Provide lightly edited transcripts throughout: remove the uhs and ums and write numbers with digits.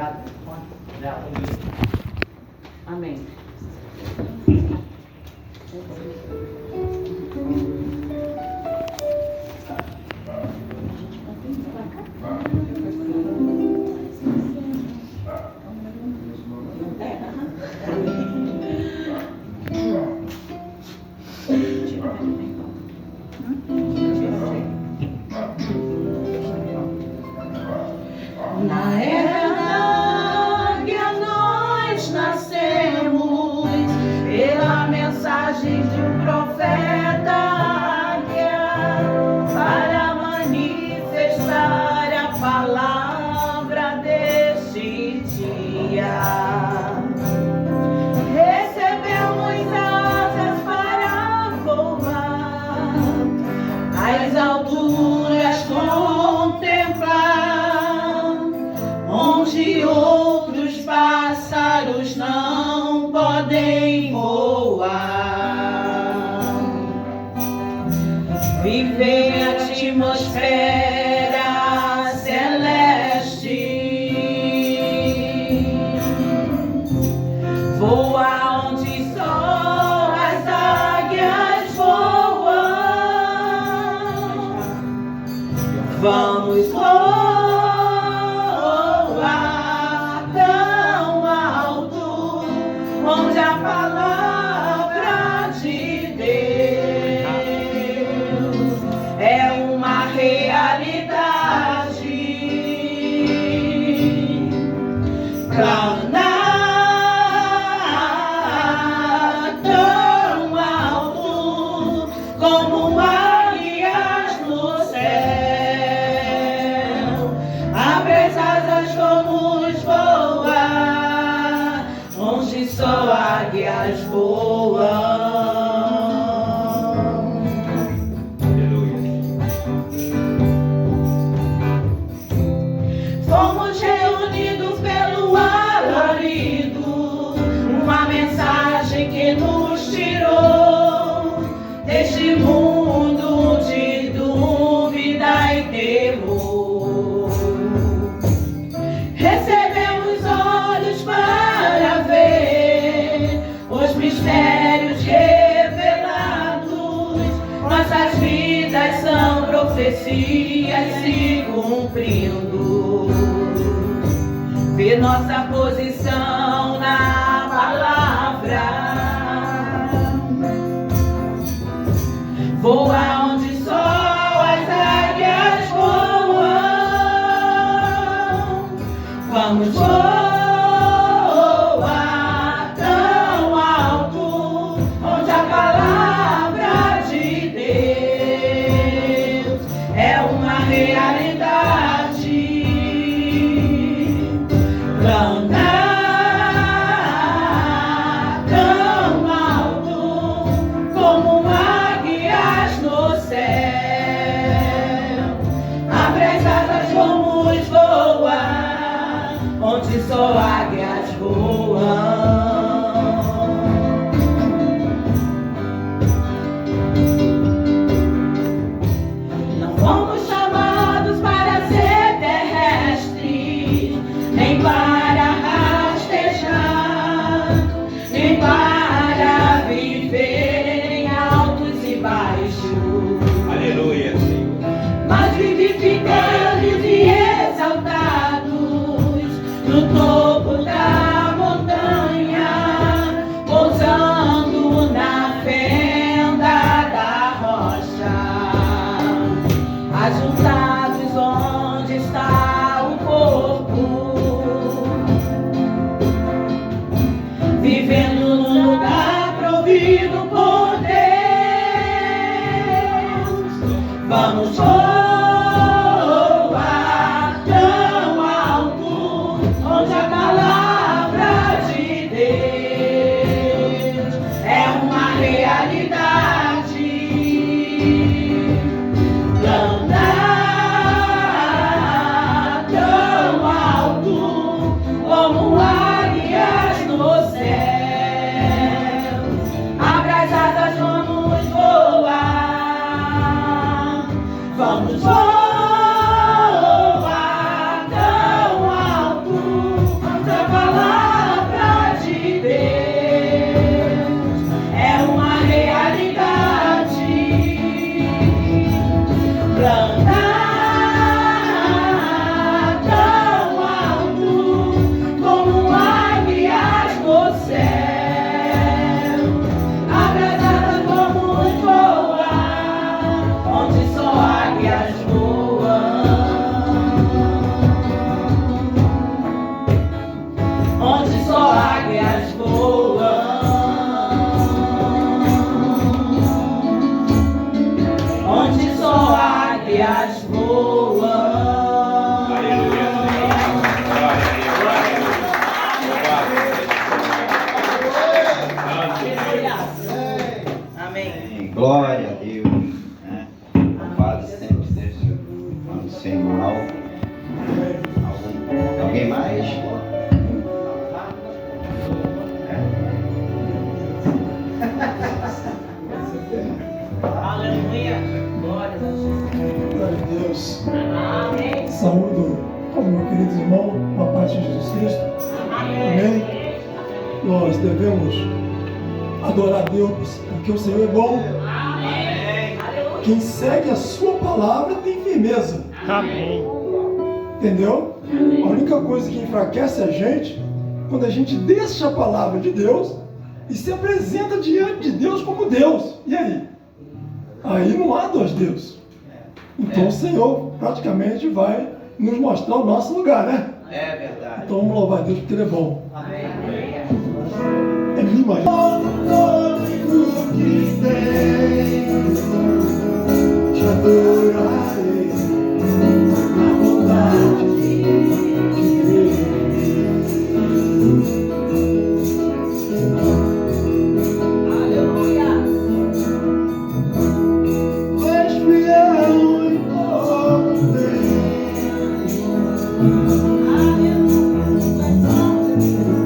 Obrigada. Amém. Na era da águia nós nascemos, pela mensagem de um profeta águia, para manifestar a palavra deste dia. Recebemos asas para voar, as alturas contemplar, onde outros pássaros não podem voar. Viver a atmosfera celeste, voar onde só as águias voam. Vamos voar tão alto, onde a palavra de Deus é uma realidade. Planar tão alto como águias no céu. Abre as asas, vamos voar, onde só águias voam. Fomos reunidos pelo alarido, uma mensagem que nos tirou deste mundo de dúvida e temor. Recebemos olhos para ver os mistérios revelados. Nossas vidas são profecias se cumprindo. Ver nossa posição na palavra, voar onde só as águias voam. Vamos voar tão alto, onde a palavra de Deus é uma realidade. Planar tão alto como águias no céu. Abre as asas, vamos voar, onde só águias voam. Não fomos chamados para ser terrestres, nem para rastejar, nem para viver em altos e baixos. Aleluia, Senhor. Mas vivificados e exaltados no topo da montanha, pousando na fenda da rocha, ajuntados onde está o corpo, vivendo num lugar provido por Deus. Vamos voar tão alto, onde a palavra de Deus é uma realidade. Planar tão alto como águias no céu. Abra as asas, vamos voar. Vamos Glória a Deus, né? Louvado sempre seja o nome do Senhor. Alguém mais? Aleluia. Glória a Deus. Amém. Saúdo ao meu querido irmão, com a paz de Jesus Cristo. Amém. Nós devemos adorar a Deus, porque o Senhor é bom. Amém. Quem segue a sua palavra tem firmeza. Amém. Entendeu? A única coisa que enfraquece a gente, quando a gente deixa a palavra de Deus e se apresenta diante de Deus como Deus. E aí? Aí não há dois deuses. Então o Senhor praticamente vai nos mostrar o nosso lugar, né? É verdade. Então vamos louvar a Deus porque Ele é bom. Amém. É lima. Te adorarei na vontade de Deus. Aleluia. És fiel em todo tempo.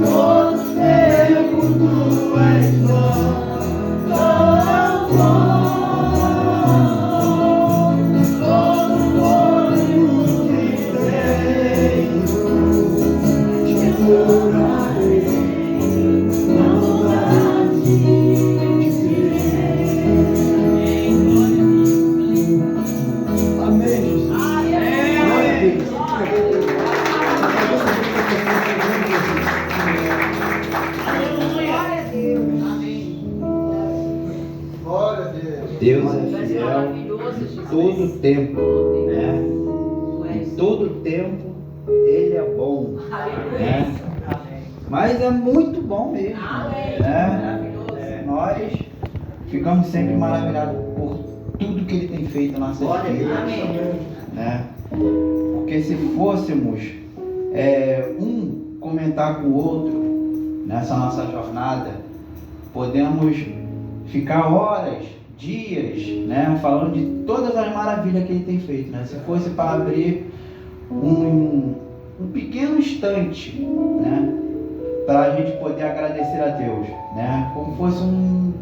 Todo tempo tu és bom. Todo mundo que tenho, te adorarei na vontade de Deus. Amém, Jesus. Glória a Deus. Glória a Deus. Deus é fiel em todo tempo, né? Em todo tempo Ele é bom, né? Mas é muito bom mesmo, né? Nós ficamos sempre maravilhados por tudo que Ele tem feito na nossa vida, né? Porque se fôssemos um comentar com o outro nessa nossa jornada, podemos ficar horas, dias, né, falando de todas as maravilhas que Ele tem feito, né? Se fosse para abrir um pequeno instante, né, para a gente poder agradecer a Deus, né, como fosse um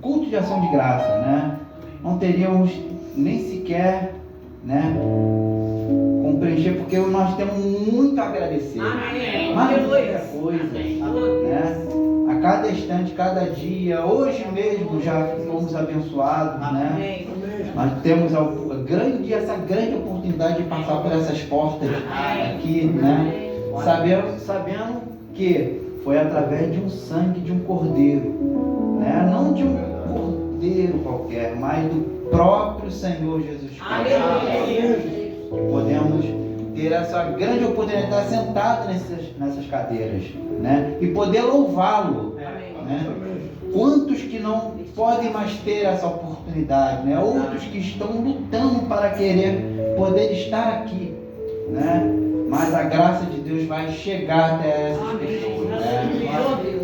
culto de ação de graça, né? Não teríamos nem sequer, né, como preencher, porque nós temos muito a agradecer. Amém. Mas muita Aleluia. coisa, Amém. né? A cada instante, cada dia, hoje mesmo já fomos abençoados, né? Amém. Nós temos essa grande oportunidade de passar por essas portas aqui, né? Sabendo que foi através de um sangue de um cordeiro, né? Não de um cordeiro qualquer, mas do próprio Senhor Jesus Cristo. Aleluia. Que podemos ter essa grande oportunidade de estar sentado nessas cadeiras, né? E poder louvá-lo, né? Quantos que não podem mais ter essa oportunidade, né? Outros que estão lutando para querer poder estar aqui, né? Mas a graça de Deus vai chegar até essas pessoas, né?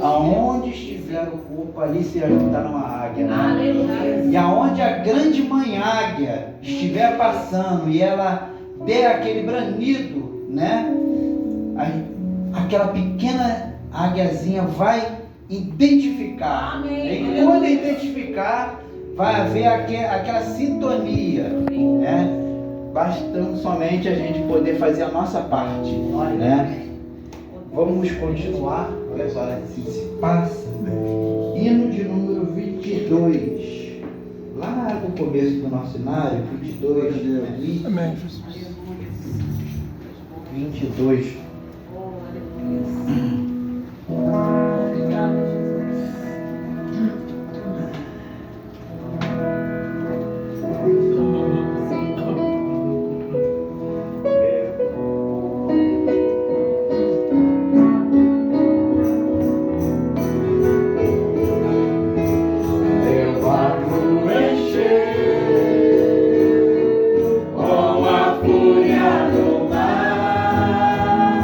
Aonde estiver o corpo, ali se ajuntar uma águia, né? E aonde a grande mãe águia estiver passando e ela der aquele branido, né? Aquela pequena águiazinha vai identificar. Amém. E quando identificar, vai haver aquela sintonia, né? Bastando somente a gente poder fazer a nossa parte, né? Vamos continuar, olha só, se passa. Hino de número 22. Lá no começo do nosso cenário, 22, Amém, Jesus. 22. Com a fúria do mar.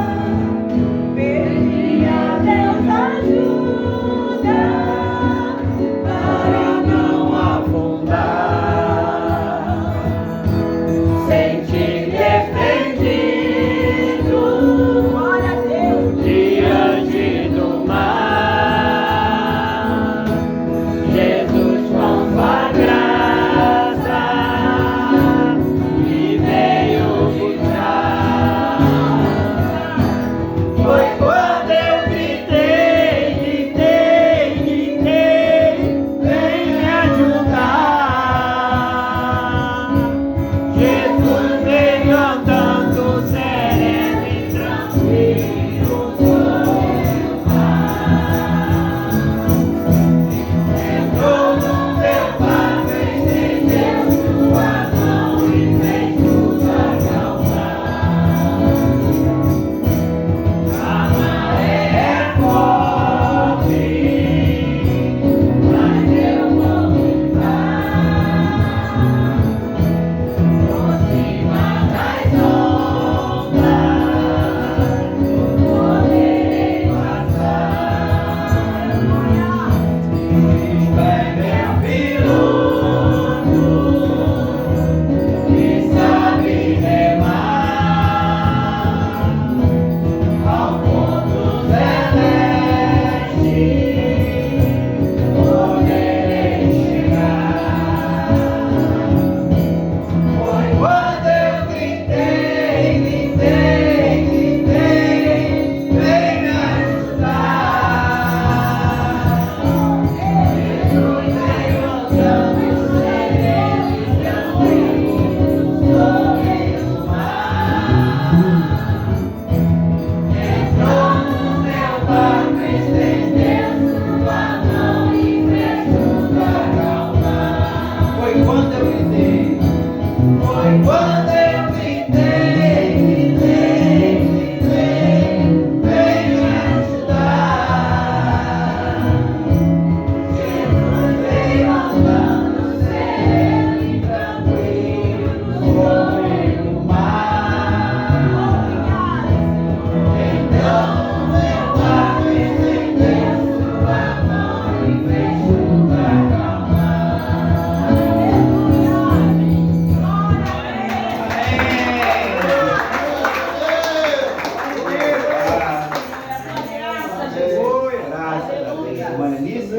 nisso?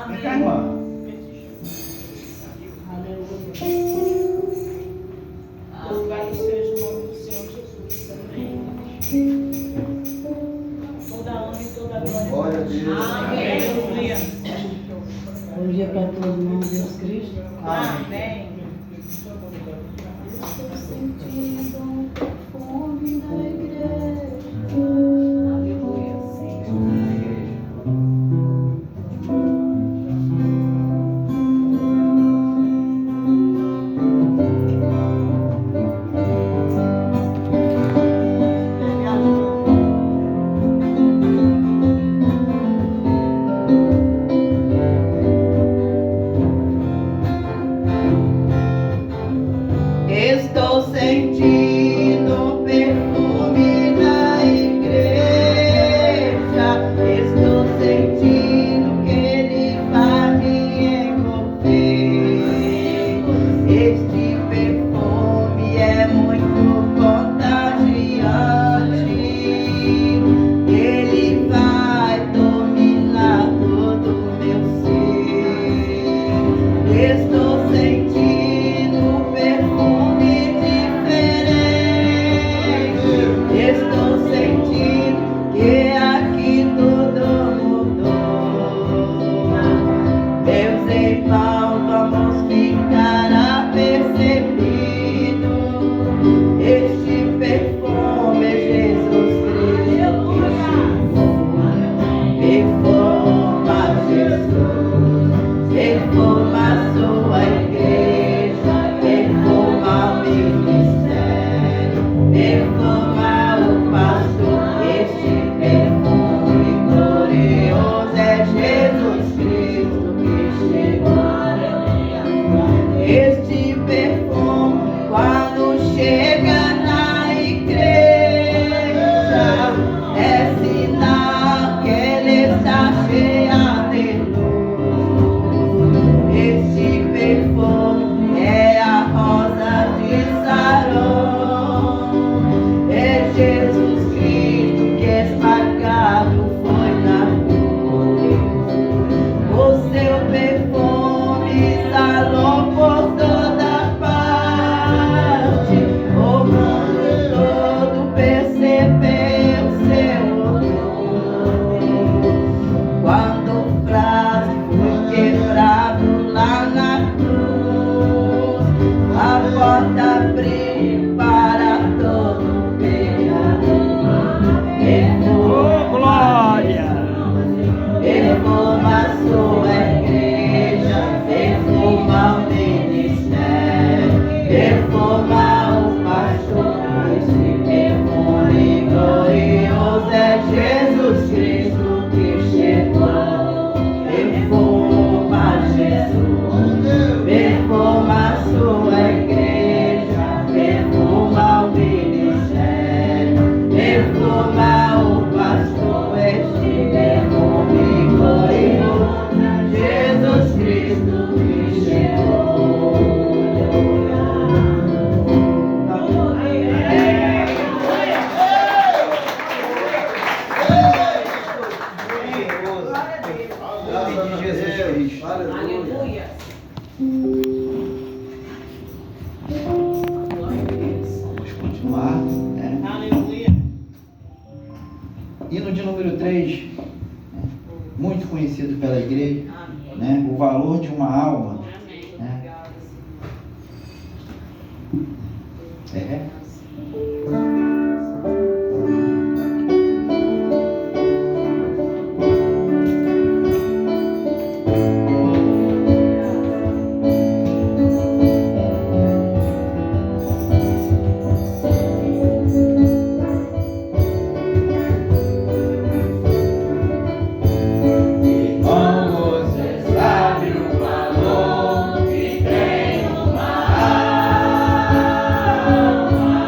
Vem cá, irmã. Louvado seja o nome do Senhor Jesus. Amém. Toda honra e toda glória. Glória a Deus. Amém. Bom dia para todos, em nome de Jesus Cristo. Amém. Estou sentindo um perfume na igreja. Aleluia. Estou sentindo um perfume na igreja. Estou sentindo que ele vai me envolver. Este perfume é muito contagiante. Ele vai dominar todo o meu ser. Estou sentindo um perfume diferente. Estou sentindo que aqui tudo mudou. Meus irmãos, vamos ficar apercebidos. Este perfume é Jesus Cristo que chegou. Perfuma Jesus, perfuma a sua igreja, perfuma o ministério, perfuma o pastor. Este perfume glorioso é Jesus Cristo que chegou. Este perfume, quando chega na igreja, é sinal que ele está cheio de luz. Este perfume é a rosa de Saron. É Jesus Cristo que esmagado foi na cruz. O seu perfume exalou por toda parte. O mundo todo percebeu seu odor. Quando o frasco foi quebrado lá na cruz, a porta abriu para todo pecador. Perfuma a sua igreja, perfuma o ministério, perfuma o pastor. Esse perfume glorioso é Jesus Cristo que chegou. Perfuma Jesus, perfuma a sua igreja, perfuma o ministério, perfuma o pastor. Este perfume glorioso é Jesus Cristo que chegou. Nome de Jesus Cristo. Aleluia. Vamos continuar, né? Aleluia. Hino de número 3, muito conhecido pela igreja, né? O valor de uma alma. Amém. Né? É. Sabe o valor que tem uma alma.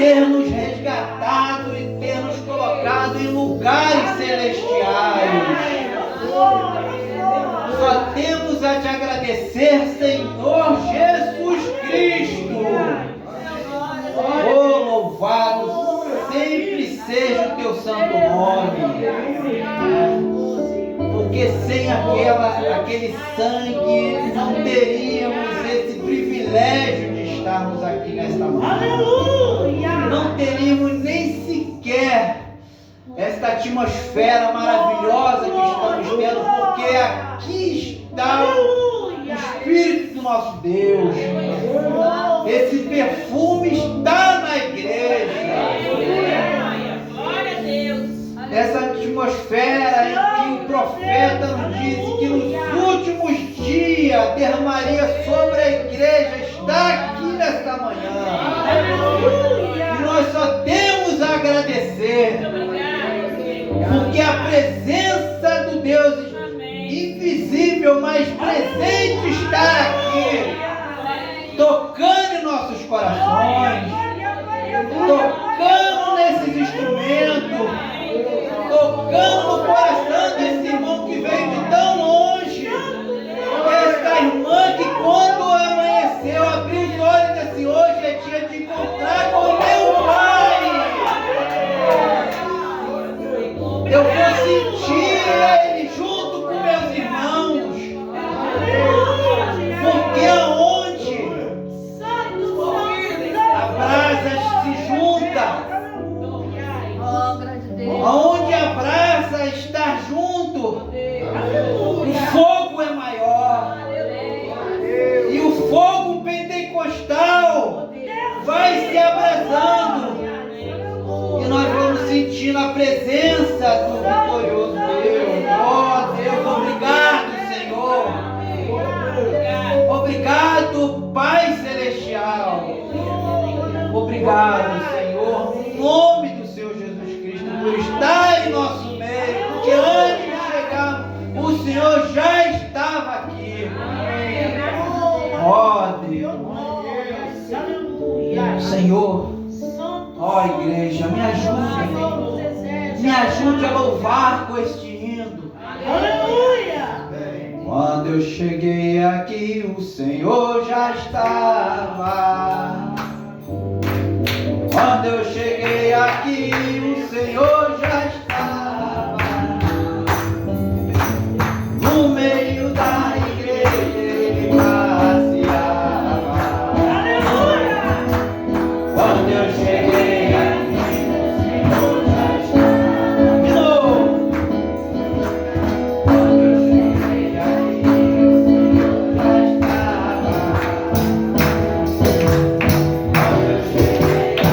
ter nos resgatado e ter nos colocado em lugares celestiais. Só temos a te agradecer, Senhor Jesus Cristo. Oh, louvado sempre seja o teu santo nome. Porque sem aquele sangue não teríamos esse privilégio de estarmos aqui nesta manhã. Não teríamos nem sequer esta atmosfera maravilhosa que estamos tendo, porque aqui está o Espírito do nosso Deus. Esse perfume está na igreja. Essa atmosfera em que o profeta nos disse que nos últimos dias derramaria sobre a igreja está aqui nesta manhã. E nós só temos a agradecer, porque a presença do Deus invisível, mas presente, está aqui, tocando em nossos corações, tocando nesses instrumentos, tocando no coração desse irmão que veio de tão longe, essa irmã que quando amanheceu, abriu os olhos e disse: hoje é dia de encontrar com meu Pai. Eu vou sentir Ele junto com meus irmãos, porque aonde a brasa se junta, aonde a brasa está junto, o fogo é maior. E o fogo pentecostal vai se abrasando. E nós vamos sentindo a presença do vitorioso Deus. Oh Deus, obrigado, Senhor. Obrigado, Pai Celestial. Obrigado, Senhor, em nome do Senhor Jesus Cristo, por estar em nosso meio, porque antes de chegar, o Senhor já estava aqui. Ó Deus, Senhor, ó igreja, me ajude a louvar com este hino. Quando eu cheguei aqui, o Senhor já estava. Quando eu cheguei aqui, o Senhor já estava. No meio da igreja Ele passeava. Quando eu cheguei aqui, o Senhor já estava. De novo. Quando eu cheguei aqui, o Senhor já estava. Quando eu cheguei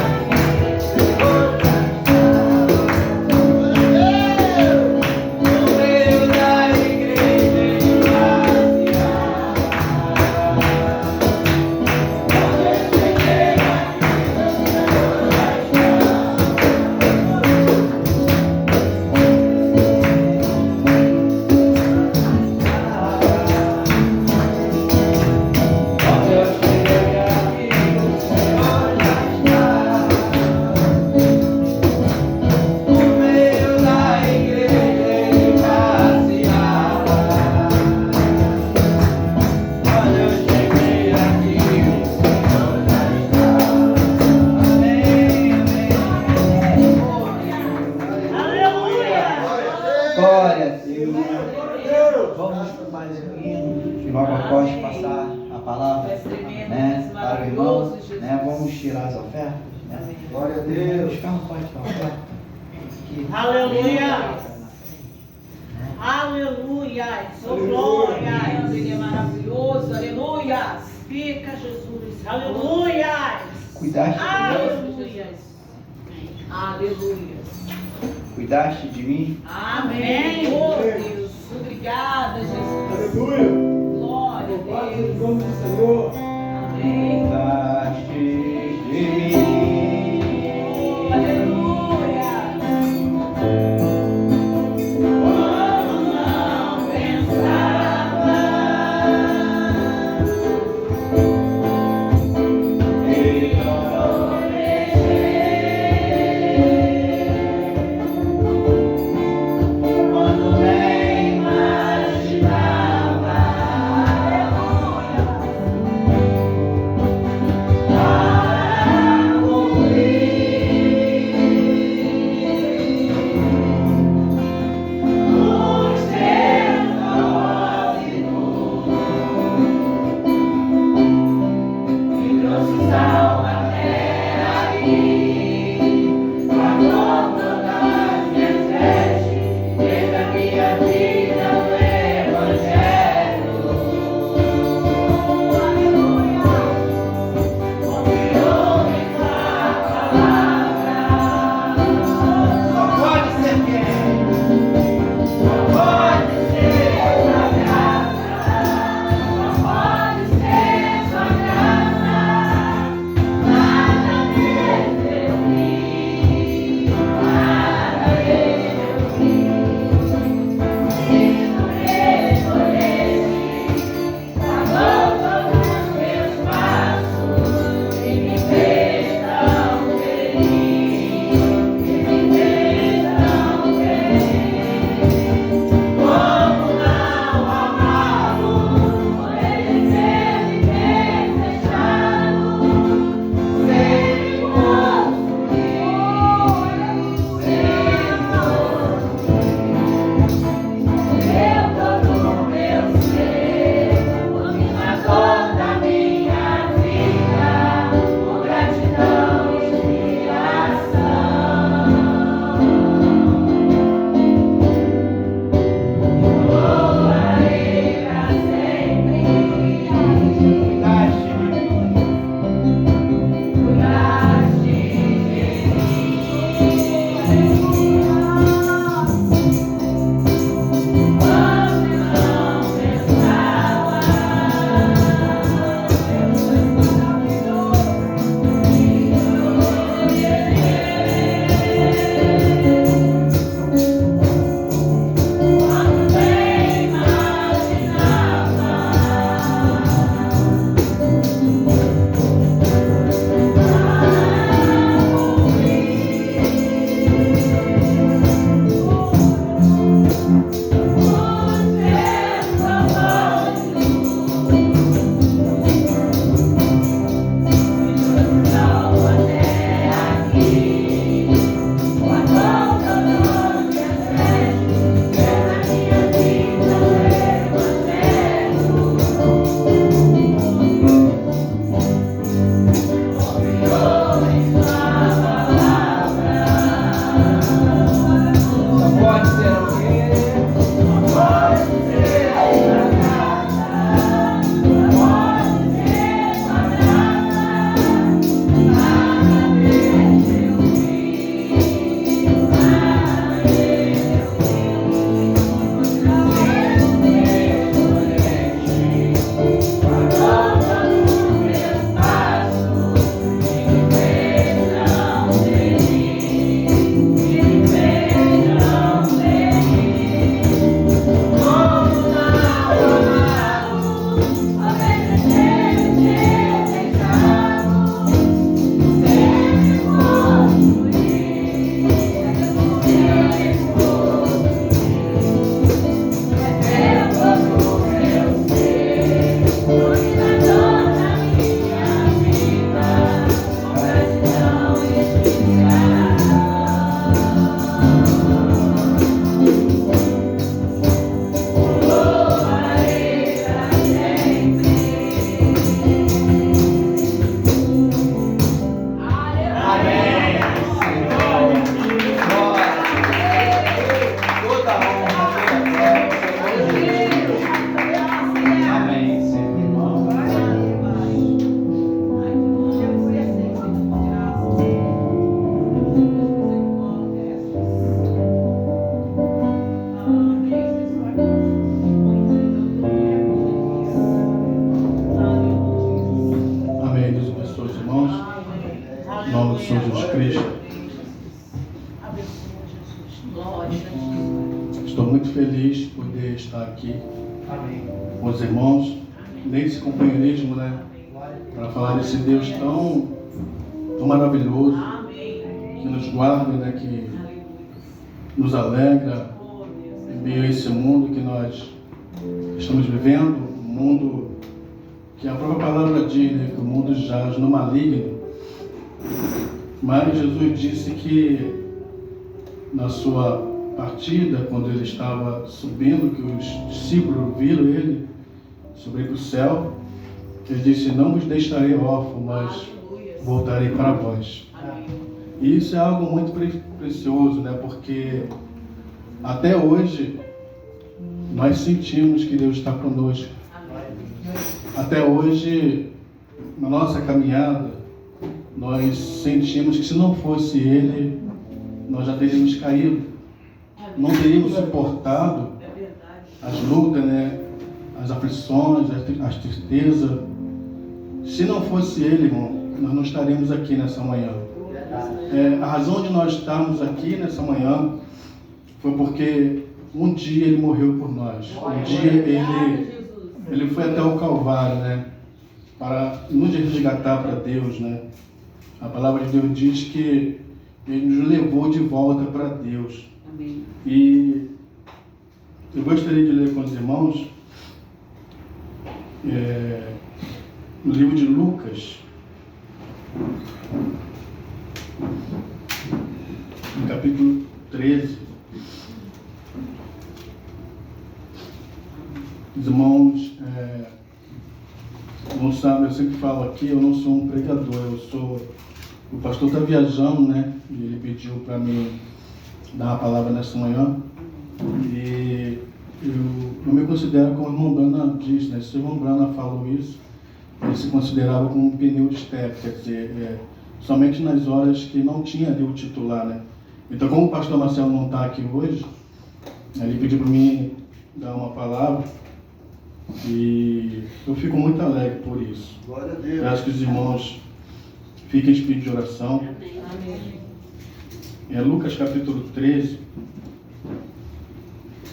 Glória a Deus. Vamos para mais um hino, que logo após passar a palavra, né, para o irmão, né, vamos tirar as ofertas, né? Glória a Deus. Os carros podem tirar a oferta. Aleluia. Aleluia. Oh, glória. Ele é maravilhoso. Aleluia. Fica Jesus. Aleluia. Cuidaste de Aleluia. Aleluia. Cuidaste de mim. Amém. Oh Deus. Obrigada, Jesus. Aleluia. Glória a Em Deus. nome do Senhor. Amém. Cuidaste de mim. Aleluia. Quando não pensava, Ele protegeu. Em nome do Senhor Jesus Cristo. Estou muito feliz de poder estar aqui com os irmãos, nesse companheirismo, né? Para falar desse Deus tão maravilhoso, que nos guarda, né? Que nos alegra em meio a esse mundo que nós estamos vivendo, um mundo que a própria palavra diz, né? Que o mundo jaz no maligno. Mas Jesus disse que na sua partida, quando ele estava subindo, que os discípulos viram ele subir para o céu, ele disse: não vos deixarei órfão, mas voltarei para vós. E isso é algo muito precioso, né? Porque até hoje nós sentimos que Deus está conosco. Até hoje, na nossa caminhada, nós sentimos que se não fosse Ele, nós já teríamos caído. Não teríamos suportado as lutas, né? As aflições, as tristezas. Se não fosse Ele, irmão, nós não estaríamos aqui nessa manhã. A razão de nós estarmos aqui nessa manhã foi porque um dia Ele morreu por nós. Um dia Ele foi até o Calvário, né? Para nos resgatar para Deus, né? A palavra de Deus diz que Ele nos levou de volta para Deus. Amém. E eu gostaria de ler com os irmãos no livro de Lucas, no capítulo 13. Os irmãos não sabem, eu sempre falo aqui, eu não sou um pregador, o pastor está viajando, né? E ele pediu para mim dar uma palavra nessa manhã. E eu me considero como o irmão Brana diz, né? Se o irmão Brana falou isso, ele se considerava como um pneu de step, quer dizer, somente nas horas que não tinha ali o titular, né? Então, como o pastor Marcelo não está aqui hoje, ele pediu para mim dar uma palavra e eu fico muito alegre por isso. Glória a Deus. Peço que os irmãos fiquem em espírito de oração. É Lucas capítulo 13,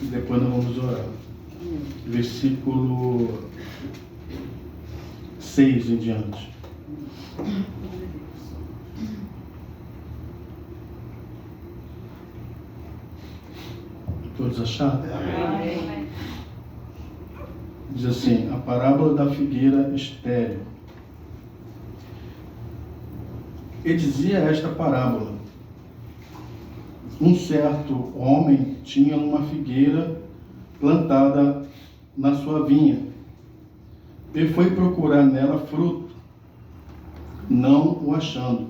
e depois nós vamos orar. Versículo 6 em diante. Todos acharam? Amém. Diz assim: a parábola da figueira estéril. E dizia esta parábola: um certo homem tinha uma figueira plantada na sua vinha e foi procurar nela fruto, não o achando.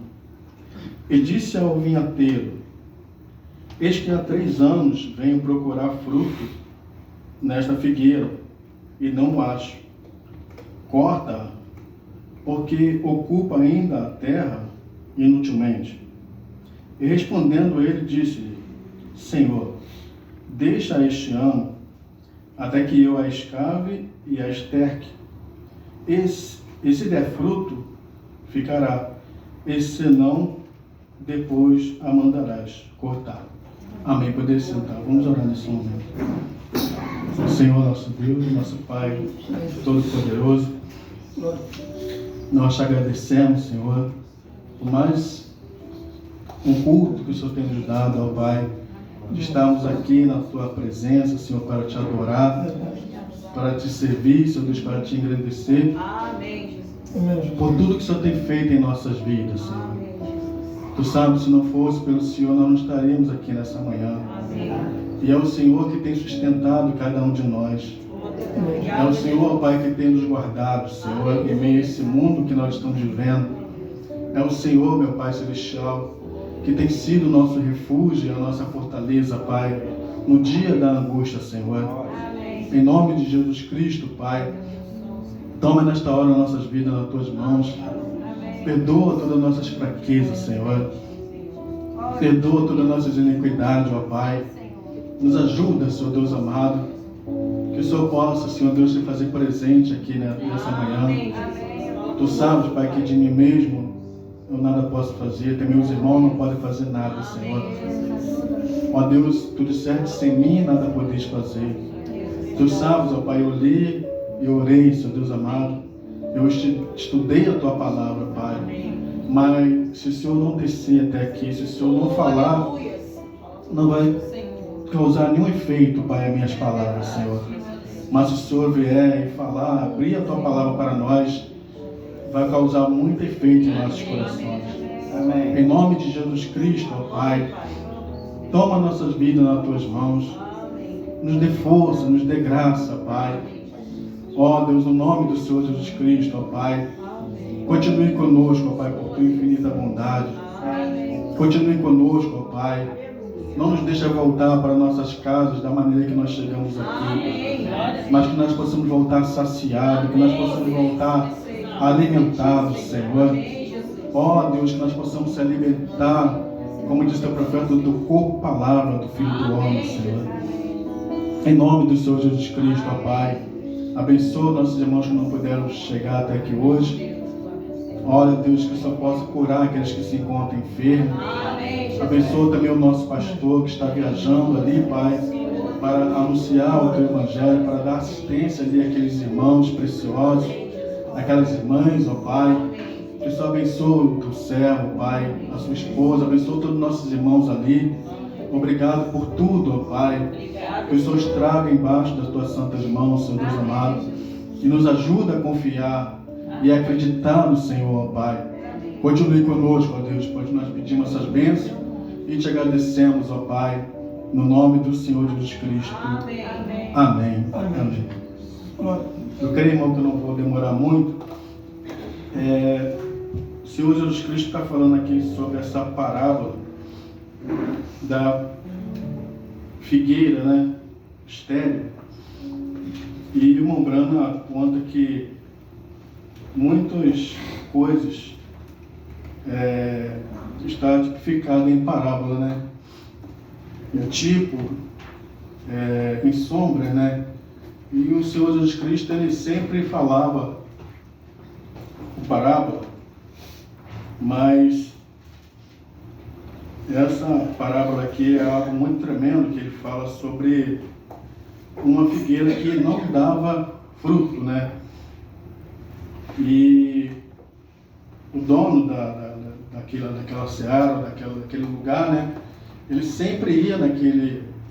E disse ao vinhateiro: eis que há 3 anos venho procurar fruto nesta figueira e não o acho. Corta-a, porque ocupa ainda a terra inutilmente. E respondendo ele, disse-lhe: Senhor, deixa este ano, até que eu a escave e a esterque. E se der fruto, ficará, e se não, depois a mandarás cortar. Amém. Poder sentar. Vamos orar nesse momento. Senhor, nosso Deus, nosso Pai Todo-Poderoso, nós te agradecemos, Senhor, por mais um culto que o Senhor tem nos dado, ó Pai, de estarmos aqui na Tua presença, Senhor, para te adorar, para te servir, Senhor Deus, para te engrandecer. Amém, Jesus. Por tudo que o Senhor tem feito em nossas vidas, Senhor. Tu sabes, se não fosse pelo Senhor, nós não estaríamos aqui nessa manhã. Amém. E é o Senhor que tem sustentado cada um de nós. É o Senhor, Pai, que tem nos guardado, Senhor, em meio a esse mundo que nós estamos vivendo. É o Senhor, meu Pai Celestial, que tem sido o nosso refúgio, a nossa fortaleza, Pai, no dia da angústia, Senhor. Em nome de Jesus Cristo, Pai, toma nesta hora nossas vidas nas Tuas mãos. Perdoa todas as nossas fraquezas, Senhor. Perdoa todas as nossas iniquidades, ó Pai. Nos ajuda, Senhor Deus amado, que o Senhor possa, Senhor Deus, se fazer presente aqui nessa manhã. Tu sabes, Pai, que de mim mesmo eu nada posso fazer, até meus irmãos não podem fazer nada, Senhor. Ó Deus, tu disseste, sem mim nada podeis fazer. Tu sabes, ó Pai, eu li e orei, Senhor Deus amado. Eu estudei a tua palavra, Pai. Mas se o Senhor não descer até aqui, se o Senhor não falar, não vai causar nenhum efeito, Pai, as minhas palavras, Senhor. Mas se o Senhor vier e falar, abrir a tua palavra para nós, vai causar muito efeito em nossos corações. Amém. Em nome de Jesus Cristo, ó Pai, toma nossas vidas nas tuas mãos. Nos dê força, nos dê graça, Pai. Ó Deus, no nome do Senhor Jesus Cristo, ó Pai, continue conosco, ó Pai, por tua infinita bondade. Continue conosco, ó Pai. Não nos deixe voltar para nossas casas da maneira que nós chegamos aqui, mas que nós possamos voltar saciados, que nós possamos voltar alimentados, Senhor. Ó Deus, que nós possamos se alimentar, como diz o profeta, do corpo palavra do Filho do Homem, Senhor. Em nome do Senhor Jesus Cristo, ó Pai, abençoa nossos irmãos que não puderam chegar até aqui hoje. Olha, Deus, que só possa curar aqueles que se encontram enfermos. Abençoa também o nosso pastor que está viajando ali, Pai, para anunciar o teu evangelho, para dar assistência ali àqueles irmãos preciosos, aquelas irmãs, ó Pai. Que só abençoa o teu servo, Pai, a sua esposa, abençoa todos os nossos irmãos ali. Obrigado por tudo, ó Pai. Que o Senhor traga embaixo das tuas santas mãos, Senhor Deus amado, e nos ajuda a confiar e acreditar no Senhor, ó Pai. Continue conosco, ó Deus, pois nós pedimos essas bênçãos e te agradecemos, ó Pai, no nome do Senhor Jesus Cristo. Amém. Amém. Amém. Eu creio, irmão, que eu não vou demorar muito. O Senhor Jesus Cristo está falando aqui sobre essa parábola da figueira, né, estéril. E o irmão Branham conta que muitas coisas está tipificado em parábola, né? O tipo em sombra, né? E o Senhor Jesus Cristo, ele sempre falava o parábola, mas essa parábola aqui é algo muito tremendo, que ele fala sobre uma figueira que não dava fruto, né? E o dono daquela seara, daquele lugar, né? Ele sempre ia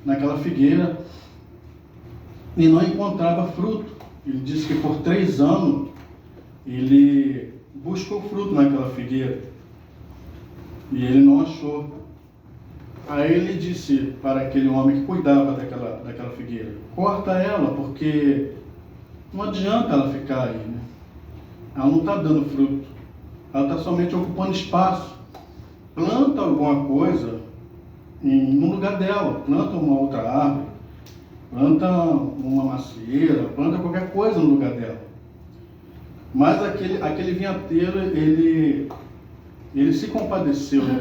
naquela figueira e não encontrava fruto. Ele disse que por 3 anos ele buscou fruto naquela figueira e ele não achou. Aí ele disse para aquele homem que cuidava daquela figueira: corta ela, porque não adianta ela ficar aí, né? Ela não está dando fruto, ela está somente ocupando espaço. Planta alguma coisa no lugar dela, planta uma outra árvore, planta uma macieira, planta qualquer coisa no lugar dela. Mas aquele vinhateiro, ele se compadeceu, né,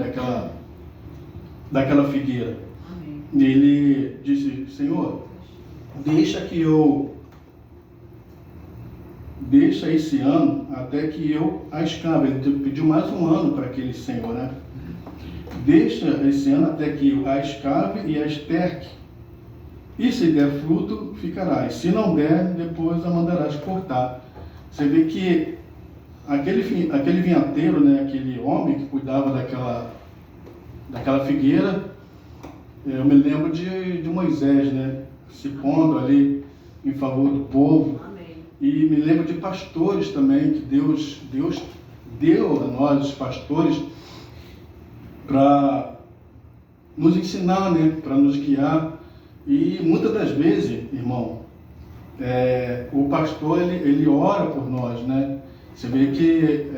daquela figueira. E ele disse: Senhor, deixa esse ano até que eu a escave. Ele pediu mais um ano para aquele senhor, né? Deixa esse ano até que eu a escave e a esterque. E se der fruto, ficará. E se não der, depois a mandarás cortar. Você vê que aquele vinhateiro, né, aquele homem que cuidava daquela figueira, eu me lembro de Moisés, né, se pondo ali em favor do povo. Amém. E me lembro de pastores também, que Deus deu a nós, os pastores, para nos ensinar, né, para nos guiar. E muitas das vezes, irmão, o pastor ele ora por nós, né? Você vê que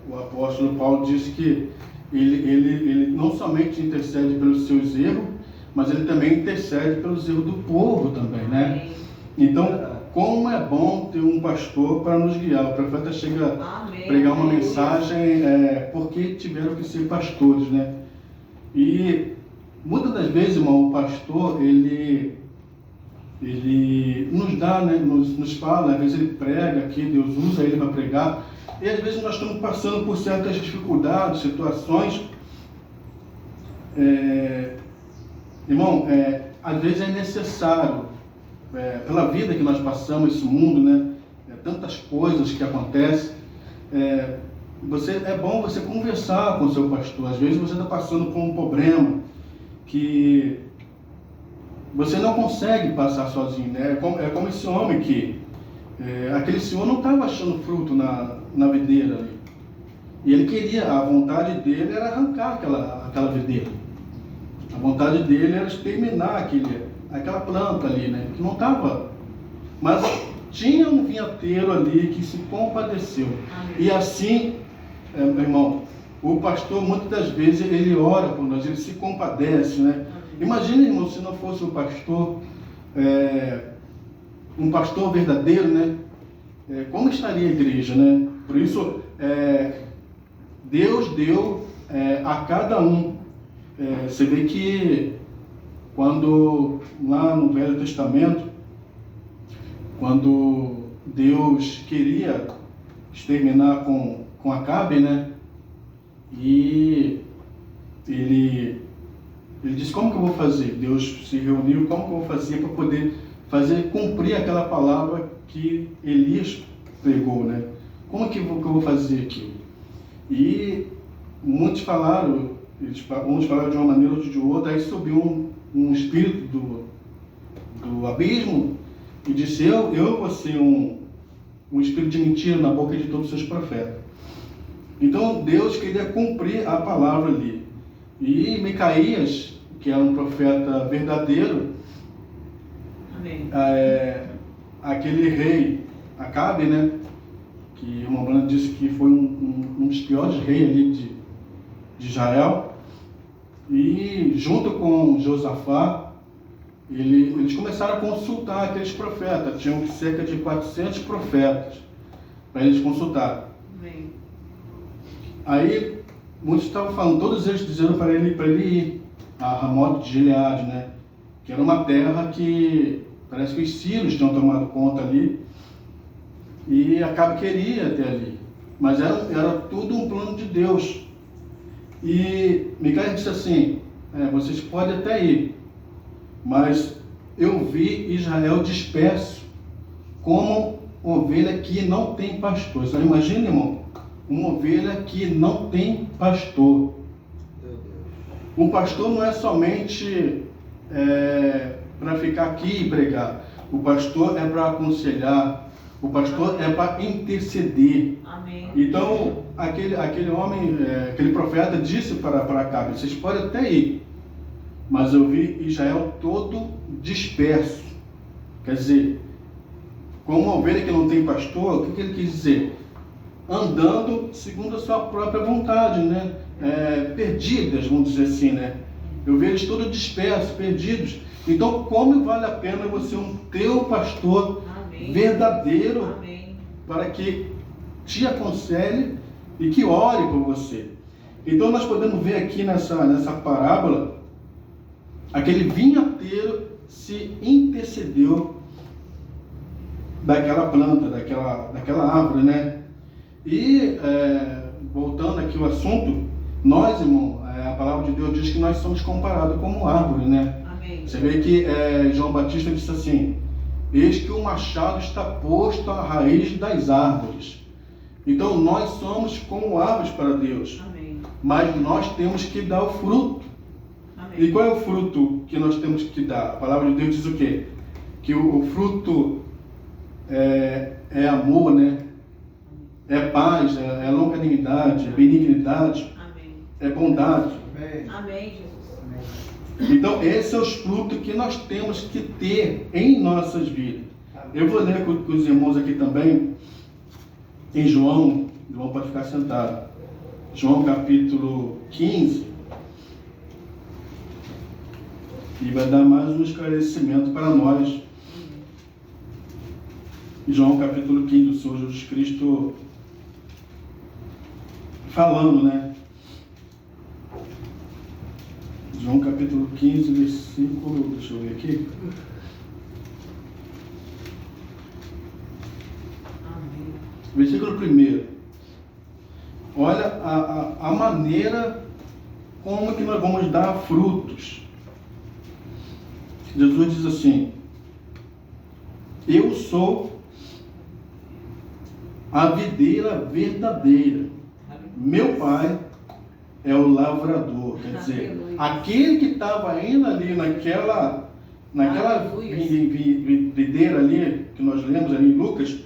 o apóstolo Paulo disse que ele não somente intercede pelos seus erros, mas ele também intercede pelos erros do povo também, né? Então, como é bom ter um pastor para nos guiar. O profeta chega a pregar uma mensagem porque tiveram que ser pastores, né? E muitas das vezes, irmão, o pastor, ele nos dá, né, nos fala, às vezes ele prega aqui, Deus usa ele para pregar, E às vezes nós estamos passando por certas dificuldades, situações. Irmão, às vezes é necessário, pela vida que nós passamos, esse mundo, né? Tantas coisas que acontecem. É bom você conversar com o seu pastor. Às vezes você está passando por um problema que você não consegue passar sozinho, né? É como esse homem que aquele senhor não estava achando fruto na videira ali. E ele queria, a vontade dele era arrancar aquela videira. A vontade dele era exterminar aquela planta ali, né? Que não estava. Mas tinha um vinhateiro ali que se compadeceu. Amém. E assim, meu irmão, o pastor muitas das vezes ele ora por nós, ele se compadece, né? Amém. Imagina, irmão, se não fosse um pastor verdadeiro, né? Como estaria a igreja, né? Por isso, Deus deu a cada um. Você vê que quando lá no Velho Testamento, quando Deus queria exterminar com Acabe, né? E ele disse, como que eu vou fazer? Deus se reuniu, como que eu vou fazer para poder cumprir aquela palavra que Elias pregou, né? Como que eu vou fazer aquilo? E muitos falaram, uns falaram de uma maneira, outros de outra. Aí subiu um espírito do abismo e disse, eu vou ser um espírito de mentira na boca de todos os seus profetas. Então Deus queria cumprir a palavra ali. E Micaías, que era um profeta verdadeiro, amém, aquele rei Acabe, né? Que o irmão Brando disse que foi um dos piores reis ali de Israel. E junto com Josafá, eles começaram a consultar aqueles profetas. Tinham cerca de 400 profetas para eles consultar. Amém. Aí muitos estavam falando, todos eles dizendo para ele ir a Ramote de Gileade, né? Que era uma terra que parece que os sírios tinham tomado conta ali. E Acabe queria até ali. Mas era tudo um plano de Deus. E Micaías disse assim, vocês podem até ir, mas eu vi Israel disperso, como ovelha que não tem pastor. Então, imagina, irmão, uma ovelha que não tem pastor. Um pastor não é somente para ficar aqui e pregar. O pastor é para aconselhar. O pastor é para interceder. Amém. Então, aquele homem, aquele profeta disse para Acabe, vocês podem até ir, mas eu vi Israel todo disperso. Quer dizer, como uma ovelha que não tem pastor, o que ele quis dizer? Andando segundo a sua própria vontade, né? Perdidas, vamos dizer assim, né? Eu vi eles todos dispersos, perdidos. Então, como vale a pena você ter um pastor verdadeiro, amém, para que te aconselhe e que ore por você. Então nós podemos ver aqui nessa parábola, aquele vinhateiro se intercedeu daquela planta, daquela árvore, né? E voltando aqui ao assunto, nós, irmão, a palavra de Deus diz que nós somos comparados como árvore, né? Amém. Você vê que João Batista disse assim, eis que o machado está posto à raiz das árvores. Então nós somos como árvores para Deus. Amém. Mas nós temos que dar o fruto. Amém. E qual é o fruto que nós temos que dar? A palavra de Deus diz o quê? Que o fruto é amor, né? É paz, é longanimidade, é benignidade, amém, é bondade. Amém. Amém, Jesus. Então, esses são os frutos que nós temos que ter em nossas vidas. Eu vou ler com os irmãos aqui também, em João pode ficar sentado. João capítulo 15. E vai dar mais um esclarecimento para nós. João capítulo 15, do Senhor Jesus Cristo falando, né? João capítulo 15, versículo, deixa eu ver aqui. Versículo 1. olha a maneira como que nós vamos dar frutos. Jesus diz assim: eu sou a videira verdadeira, meu pai é o lavrador. Quer dizer, aquele que estava indo ali naquela videira ali, que nós lemos ali em Lucas,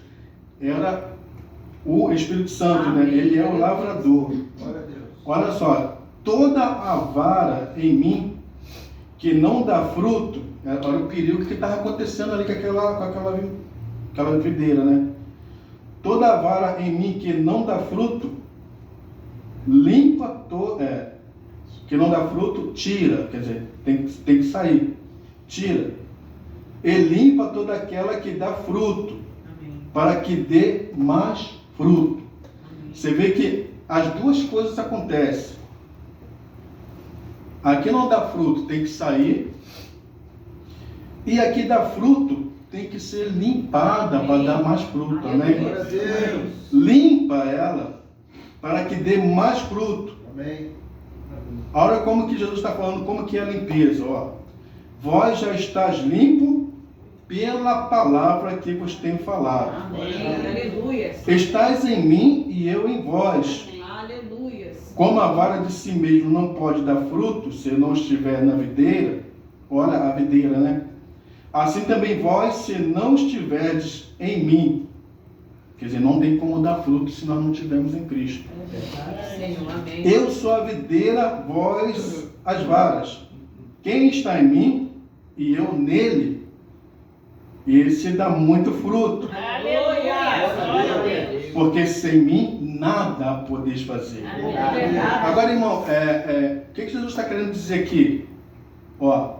era o Espírito Santo, né? Ele é o lavrador. Olha só, toda a vara em mim que não dá fruto, olha o perigo que estava acontecendo ali com aquela videira, né? Toda a vara em mim que não dá fruto, que não dá fruto, tira, quer dizer, tem que sair, tira. E limpa toda aquela que dá fruto, para que dê mais fruto. Você vê que as duas coisas acontecem. Aqui não dá fruto, tem que sair. E aqui dá fruto, tem que ser limpada para dar mais fruto. Amém? Limpa ela para que dê mais fruto. Amém. Olha como que Jesus está falando, como que é a limpeza. Ó. Vós já estáis limpo pela palavra que vos tenho falado. Amém. Aleluia. Estais em mim e eu em vós. Aleluia. Como a vara de si mesmo não pode dar fruto se não estiver na videira, olha a videira, né? Assim também vós, se não estiverdes em mim. Quer dizer, não tem como dar fruto se nós não estivermos em Cristo. Senhor, amém. Eu sou a videira, vós as varas. Quem está em mim e eu nele, esse dá muito fruto. Aleluia. Porque sem mim nada podeis fazer. Agora, irmão, o que Jesus está querendo dizer aqui? Ó,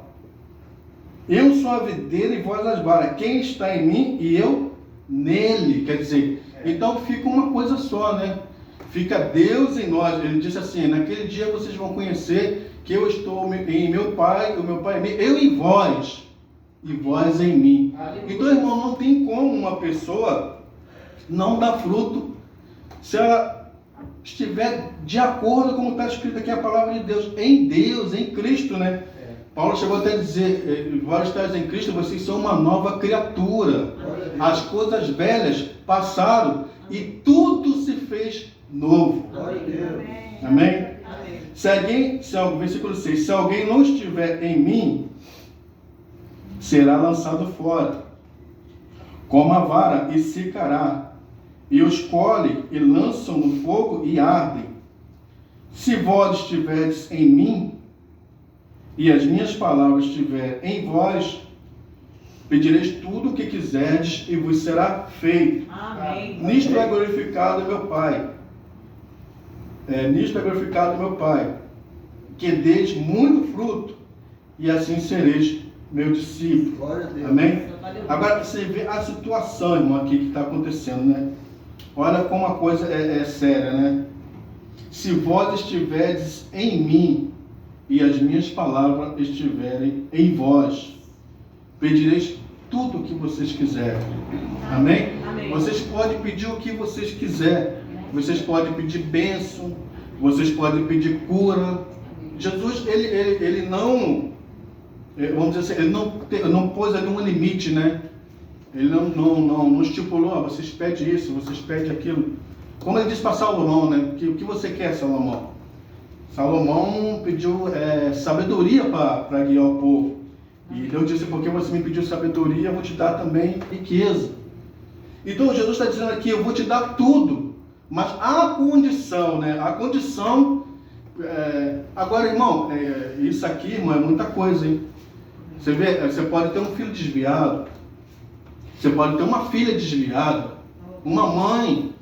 eu sou a videira e vós as varas. Quem está em mim e eu nele. Quer dizer, então fica uma coisa só, né? Fica Deus em nós. Ele disse assim: naquele dia vocês vão conhecer que eu estou em meu Pai, o meu Pai em mim, eu em vós, e vós em mim. Então, irmão, não tem como uma pessoa não dar fruto se ela estiver de acordo com como está escrito aqui a palavra de Deus, em Cristo, né? Paulo chegou até a dizer: vós estáis em Cristo, vocês são uma nova criatura. As coisas velhas passaram e tudo se fez novo. Amém? Versículo 6: se alguém não estiver em mim, será lançado fora, como a vara, e secará, e os colhem e lançam no fogo e ardem. Se vós estiverdes em mim, e as minhas palavras estiverem em vós, pedireis tudo o que quiserdes e vos será feito. Amém. Nisto é glorificado meu Pai. Nisto é glorificado meu Pai, que deis muito fruto, e assim sereis meu discípulo. Glória a Deus. Amém? Agora você vê a situação, irmão, aqui que está acontecendo, né? Olha como a coisa é séria, né? Se vós estiverdes em mim e as minhas palavras estiverem em vós, pedireis tudo o que vocês quiserem. Amém? Amém. Vocês podem pedir o que vocês quiserem. Vocês podem pedir bênção, vocês podem pedir cura. Jesus, ele não, vamos dizer assim, ele não pôs ali um limite, né? Ele não estipulou: vocês pedem isso, vocês pedem aquilo. Como ele disse para Salomão, né? O que você quer, Salomão? Salomão pediu sabedoria para guiar o povo. E Deus disse: porque você me pediu sabedoria, eu vou te dar também riqueza. Então Jesus está dizendo aqui: eu vou te dar tudo, mas há condição, né? A condição. Agora, irmão, isso aqui, irmão, é muita coisa, hein? Você vê, você pode ter um filho desviado, você pode ter uma filha desviada, uma mãe.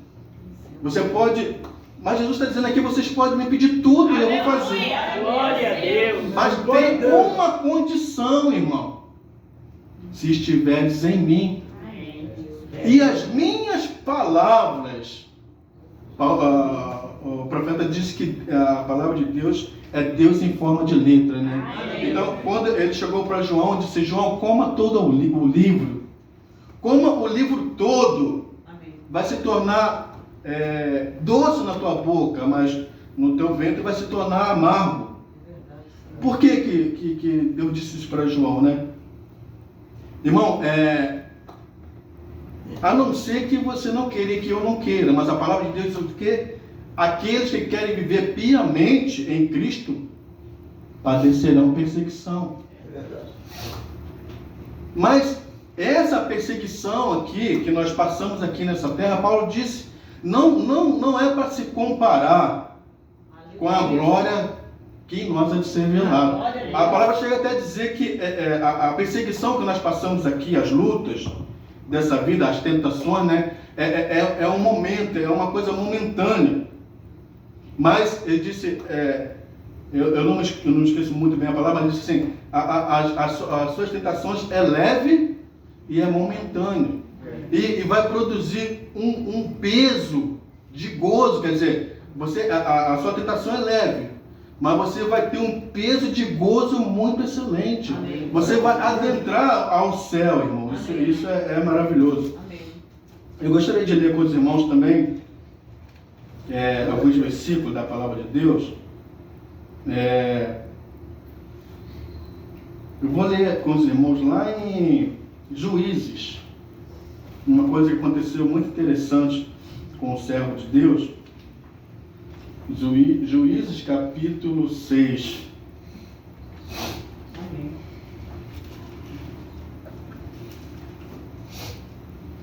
Você pode. Mas Jesus está dizendo aqui: vocês podem me pedir tudo e eu vou fazer. Glória a Deus. Mas tem uma condição, irmão: se estiveres em mim e as minhas palavras. O profeta disse que a palavra de Deus é Deus em forma de letra, né? Então, quando ele chegou para João, disse: João, coma todo o livro. Coma o livro todo. Vai se tornar doce na tua boca, mas no teu ventre vai se tornar amargo. Por que Deus disse isso para João, né? Irmão, a não ser que você não queira e que eu não queira, mas a palavra de Deus diz o quê? Aqueles que querem viver piamente em Cristo padecerão perseguição. Mas essa perseguição aqui, que nós passamos aqui nessa terra, Paulo disse, não é para se comparar com a glória que em nós há de ser revelada. A palavra chega até a dizer que a perseguição que nós passamos aqui, as lutas dessa vida, as tentações, né, é um momento, é uma coisa momentânea. Mas ele disse, eu não esqueço muito bem a palavra, mas ele disse assim, as suas tentações é leve e é momentâneo. E vai produzir um peso de gozo, quer dizer, a sua tentação é leve, mas você vai ter um peso de gozo muito excelente. Amém. Você vai adentrar ao céu, irmão. Isso é maravilhoso. Amém. Eu gostaria de ler com os irmãos também alguns versículos da palavra de Deus. Eu vou ler com os irmãos lá em Juízes. Uma coisa que aconteceu muito interessante com o servo de Deus. Juízes capítulo 6. Amém.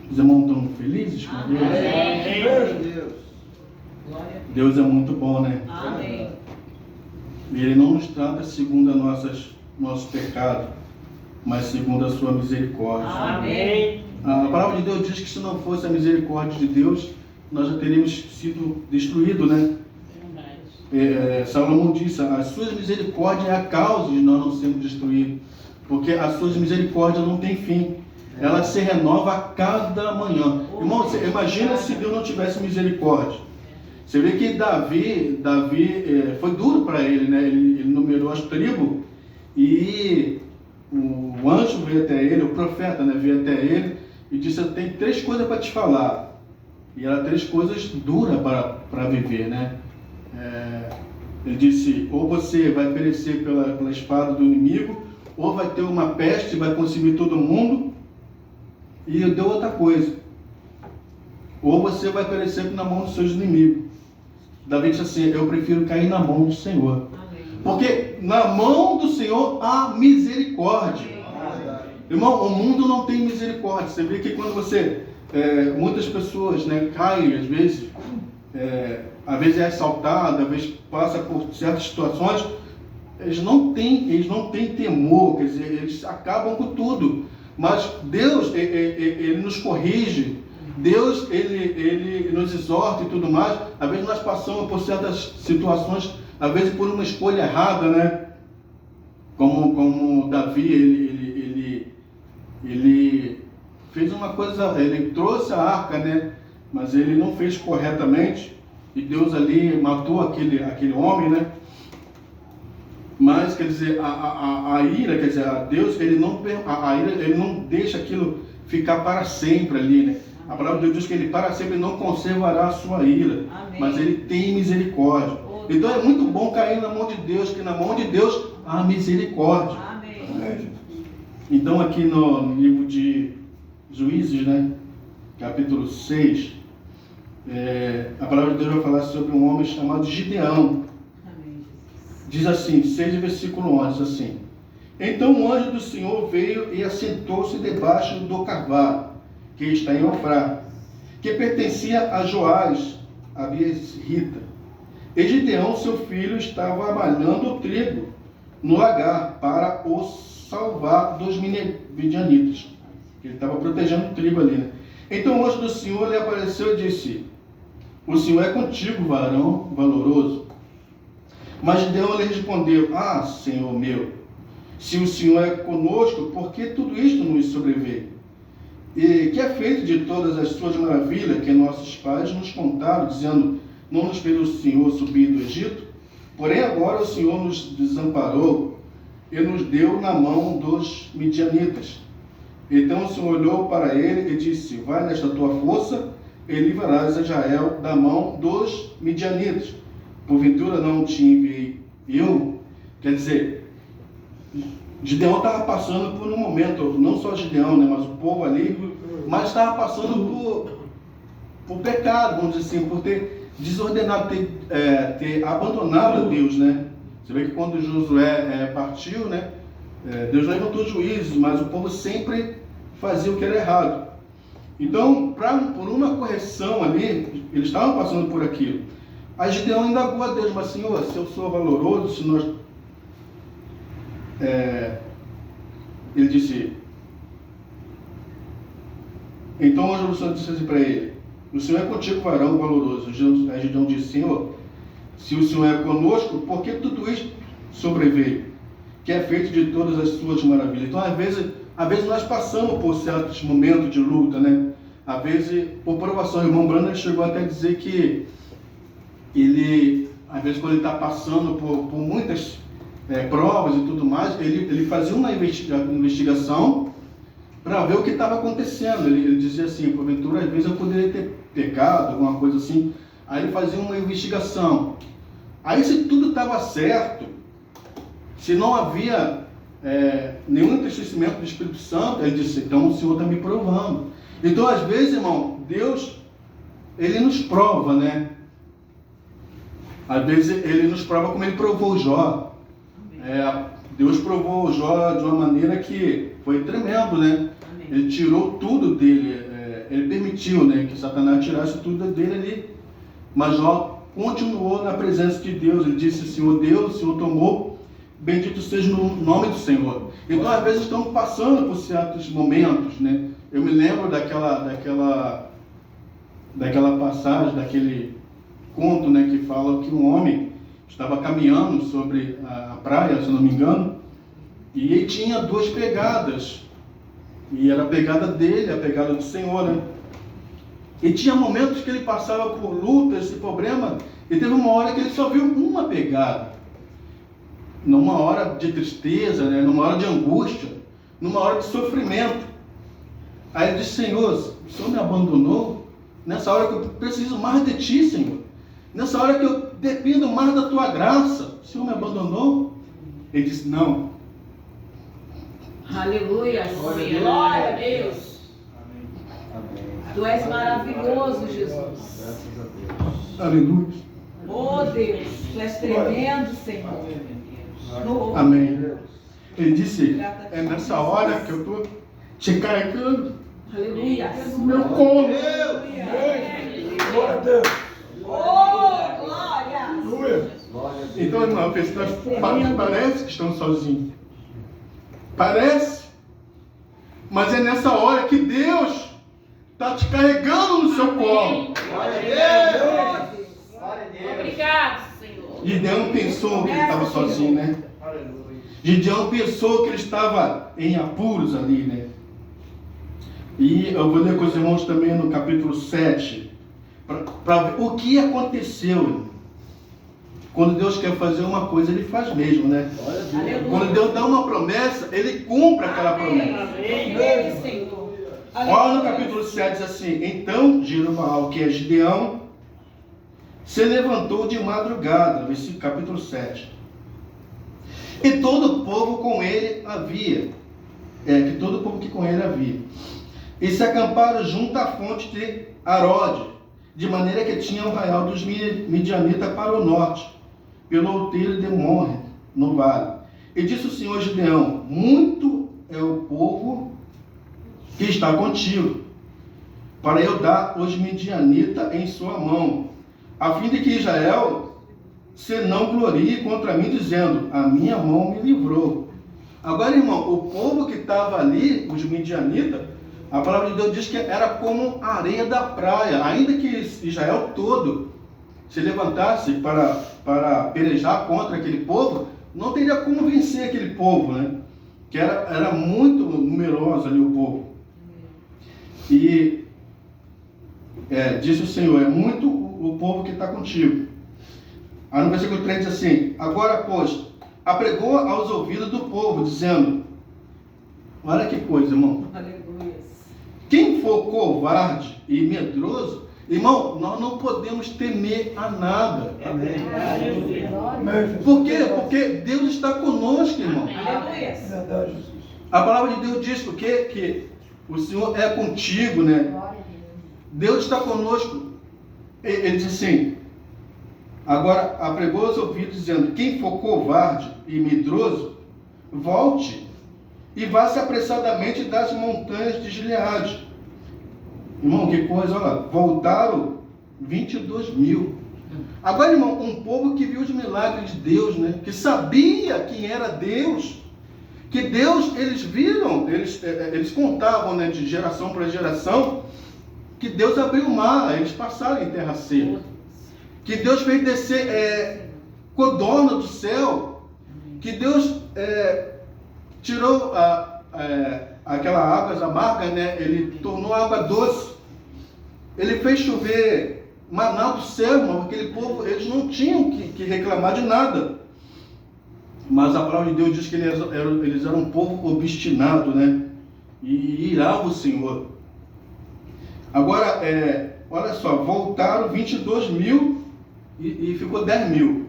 Os irmãos estão felizes com Deus? Amém. Deus é muito bom, né? Amém. E Ele não nos trata segundo nosso pecado, mas segundo a sua misericórdia. Amém. A palavra de Deus diz que se não fosse a misericórdia de Deus, nós já teríamos sido destruídos, né? Salomão disse, as suas misericórdias é a causa de nós não sermos destruídos, porque as suas misericórdias não têm fim, ela se renova a cada manhã. Irmão, você imagina se Deus não tivesse misericórdia. Você vê que Davi foi duro para ele, né? Ele numerou as tribos e o anjo veio até ele, o profeta, né, veio até ele e disse, eu tenho 3 coisas para te falar. E eram 3 coisas duras para viver, né? Ele disse, ou você vai perecer pela espada do inimigo, ou vai ter uma peste e vai consumir todo mundo. E eu dei outra coisa, ou você vai perecer na mão dos seus inimigos. Davi disse assim, eu prefiro cair na mão do Senhor. Amém. Porque na mão do Senhor há misericórdia. Amém. Irmão, o mundo não tem misericórdia. Você vê que quando muitas pessoas, né, caem, às vezes é assaltado, às vezes passa por certas situações, eles não têm temor, quer dizer, eles acabam com tudo. Mas Deus, Ele nos corrige, Deus, ele nos exorta e tudo mais. Às vezes nós passamos por certas situações, às vezes por uma escolha errada, né? Como Davi, ele fez uma coisa, ele trouxe a arca, né? Mas ele não fez corretamente. E Deus ali matou aquele homem, né? Mas, quer dizer, a ira, quer dizer, a Deus, ele não deixa aquilo ficar para sempre ali, né? A palavra de Deus diz que ele para sempre não conservará a sua ira. Amém. Mas ele tem misericórdia. Então é muito bom cair na mão de Deus, que na mão de Deus há misericórdia. Amém. Então aqui no livro de Juízes, né? Capítulo 6, a palavra de Deus vai falar sobre um homem chamado Gideão. Diz assim, 6 versículo 11, assim. Então o anjo do Senhor veio e assentou-se debaixo do carvalho, que está em Ofrá, que pertencia a Joás, a Biesrita. E Gideão, seu filho, estava amalhando o trigo no lagar para o salvar dos midianitas. Ele estava protegendo o trigo ali, né? Então o anjo do Senhor lhe apareceu e disse, o Senhor é contigo, varão valoroso. Mas Gideão lhe respondeu, Senhor meu, se o Senhor é conosco, por que tudo isto nos sobreveio? E que é feito de todas as suas maravilhas que nossos pais nos contaram, dizendo, não nos fez o Senhor subir do Egito? Porém agora o Senhor nos desamparou e nos deu na mão dos midianitas. Então o Senhor olhou para ele e disse, vai nesta tua força e livrarás a Israel da mão dos midianitas. Porventura não te enviei eu? Quer dizer, Gideão estava passando por um momento, não só Gideão, né, mas o povo ali, mas estava passando por pecado, vamos dizer assim, por ter desordenado, ter abandonado a Deus, né? Você vê que quando Josué partiu, né, Deus levantou juízes, mas o povo sempre fazia o que era errado. Então, por uma correção ali, eles estavam passando por aquilo. Aí Gideão indagou a Deus, mas Senhor, se eu sou valoroso, se nós... ele disse... Então o Senhor disse assim para ele: o Senhor é contigo, varão valoroso. Aí Gideão disse: Senhor, se o Senhor é conosco, por que tudo isto sobreveio? Que é feito de todas as suas maravilhas. Então, às vezes nós passamos por certos momentos de luta, né? Às vezes, por provação. O irmão Brando chegou até a dizer que ele, às vezes, quando ele está passando por muitas provas e tudo mais, ele fazia uma investigação para ver o que estava acontecendo. Ele dizia assim: porventura, às vezes eu poderia ter pecado, alguma coisa assim. Aí ele fazia uma investigação. Aí, se tudo estava certo, se não havia nenhum entristecimento do Espírito Santo, ele disse: então o Senhor está me provando. Então, às vezes, irmão, Deus, ele nos prova, né? Às vezes ele nos prova como ele provou Jó. Deus provou Jó de uma maneira que foi tremendo, né? Ele tirou tudo dele, ele permitiu, né, que Satanás tirasse tudo dele ali. Mas Jó continuou na presença de Deus. Ele disse: Senhor Deus, o Senhor tomou, bendito seja o nome do Senhor. Então, às vezes, estamos passando por certos momentos, né? Eu me lembro daquela passagem, daquele conto, né, que fala que um homem estava caminhando sobre a praia, se não me engano, e ele tinha duas pegadas. E era a pegada dele, a pegada do Senhor, né? E tinha momentos que ele passava por lutas e problemas, e teve uma hora que ele só viu uma pegada. Numa hora de tristeza, né? Numa hora de angústia, numa hora de sofrimento. Aí ele disse: Senhor, o Senhor me abandonou? Nessa hora que eu preciso mais de Ti, Senhor. Nessa hora que eu dependo mais da Tua graça, o Senhor me abandonou? Ele disse: não. Aleluia. Glória a Deus. Amém. Tu és maravilhoso, Jesus. Aleluia. Oh Deus, Tu és tremendo, Senhor. Amém. Ele disse: é nessa hora que eu estou te carregando. Aleluia. Meu corpo. Glória a Deus. Oh, glória. Aleluia. Então, irmão, parece que estão sozinhos. Parece. Mas é nessa hora que Deus está te carregando no seu colo. Glória a Deus. Obrigado, Senhor. Gideão pensou que ele estava sozinho, né? Gideão pensou que ele estava em apuros ali, né? E eu vou ler com os irmãos também no capítulo 7, para ver o que aconteceu, irmão. Quando Deus quer fazer uma coisa, Ele faz mesmo, né? Quando Deus dá uma promessa, Ele cumpre aquela promessa. Amém, Senhor. Olha no capítulo 7, diz assim: então Jerubaal, que é Gideão, se levantou de madrugada, versículo capítulo 7. E todo o povo com ele havia, que todo o povo que com ele havia. E se acamparam junto à fonte de Arode, de maneira que tinha o arraial dos midianitas para o norte, pelo outeiro de Morre, no vale. E disse o Senhor Gideão: muito é o povo que está contigo, para eu dar os midianitas em sua mão, a fim de que Israel se não glorie contra mim, dizendo: a minha mão me livrou. Agora, irmão, o povo que estava ali, os midianitas, a palavra de Deus diz que era como a areia da praia. Ainda que Israel todo se levantasse para pelejar contra aquele povo, não teria como vencer aquele povo, né? Que era muito numeroso ali o povo. E disse o Senhor: é muito o povo que está contigo. Aí no versículo 3 diz assim: agora, pois, apregou aos ouvidos do povo, dizendo... Olha que coisa, irmão. Aleluia. Quem for covarde e medroso, Irmão, nós não podemos temer a nada. Amém. Por quê? Porque Deus está conosco, irmão. Verdade, Jesus. A palavra de Deus diz o quê? Que o Senhor é contigo, né? Deus está conosco. Ele diz assim, agora apregou os ouvidos dizendo, quem for covarde e medroso, volte e vá-se apressadamente das montanhas de Gileade. Irmão, que coisa, olha lá, voltaram 22 mil. Agora, irmão, um povo que viu os milagres de Deus, né? Que sabia quem era Deus, que Deus, eles viram, eles contavam, né, de geração para geração, que Deus abriu o mar, eles passaram em terra seca, que Deus fez descer codorna do céu, que Deus tirou aquela água amarga, né? Ele tornou água doce. Ele fez chover maná do céu, irmão. Aquele povo, eles não tinham que reclamar de nada. Mas a palavra de Deus diz que eles eram um povo obstinado, né? E irava o Senhor. Agora, olha só, voltaram 22 mil e ficou 10 mil.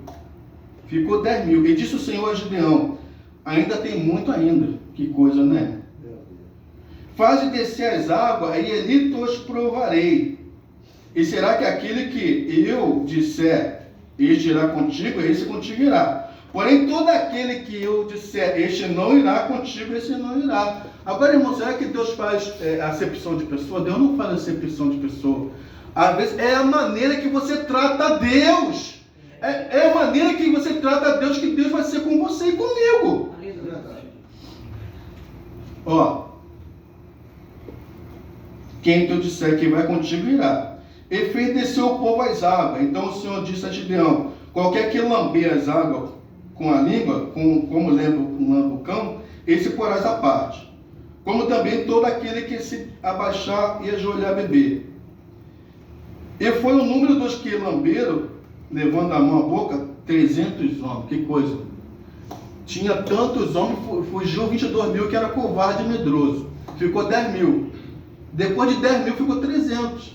Ficou 10 mil. E disse o Senhor a Gideão, ainda tem muito ainda. Que coisa, né? Faze descer as águas e ali os provarei. E será que aquele que eu disser, este irá contigo, esse contigo irá. Porém, todo aquele que eu disser, este não irá contigo, esse não irá. Agora, irmão, será que Deus faz acepção de pessoa? Deus não faz acepção de pessoa. Às vezes é a maneira que você trata Deus. É a maneira que você trata Deus, que Deus vai ser com você e comigo. Ó, quem tu disser que vai contigo irá. E fez descer o povo às águas. Então o Senhor disse a Gideão, qualquer que lamber as águas com a língua, como lembra o cão, esse porás à parte. Como também todo aquele que se abaixar e ajoelhar a beber. E foi o número dos que lamberam, levando a mão à boca, 300 homens. Que coisa! Tinha tantos homens, fugiu 22 mil, que era covarde e medroso. Ficou 10 mil. Depois de 10 mil, ficou 300.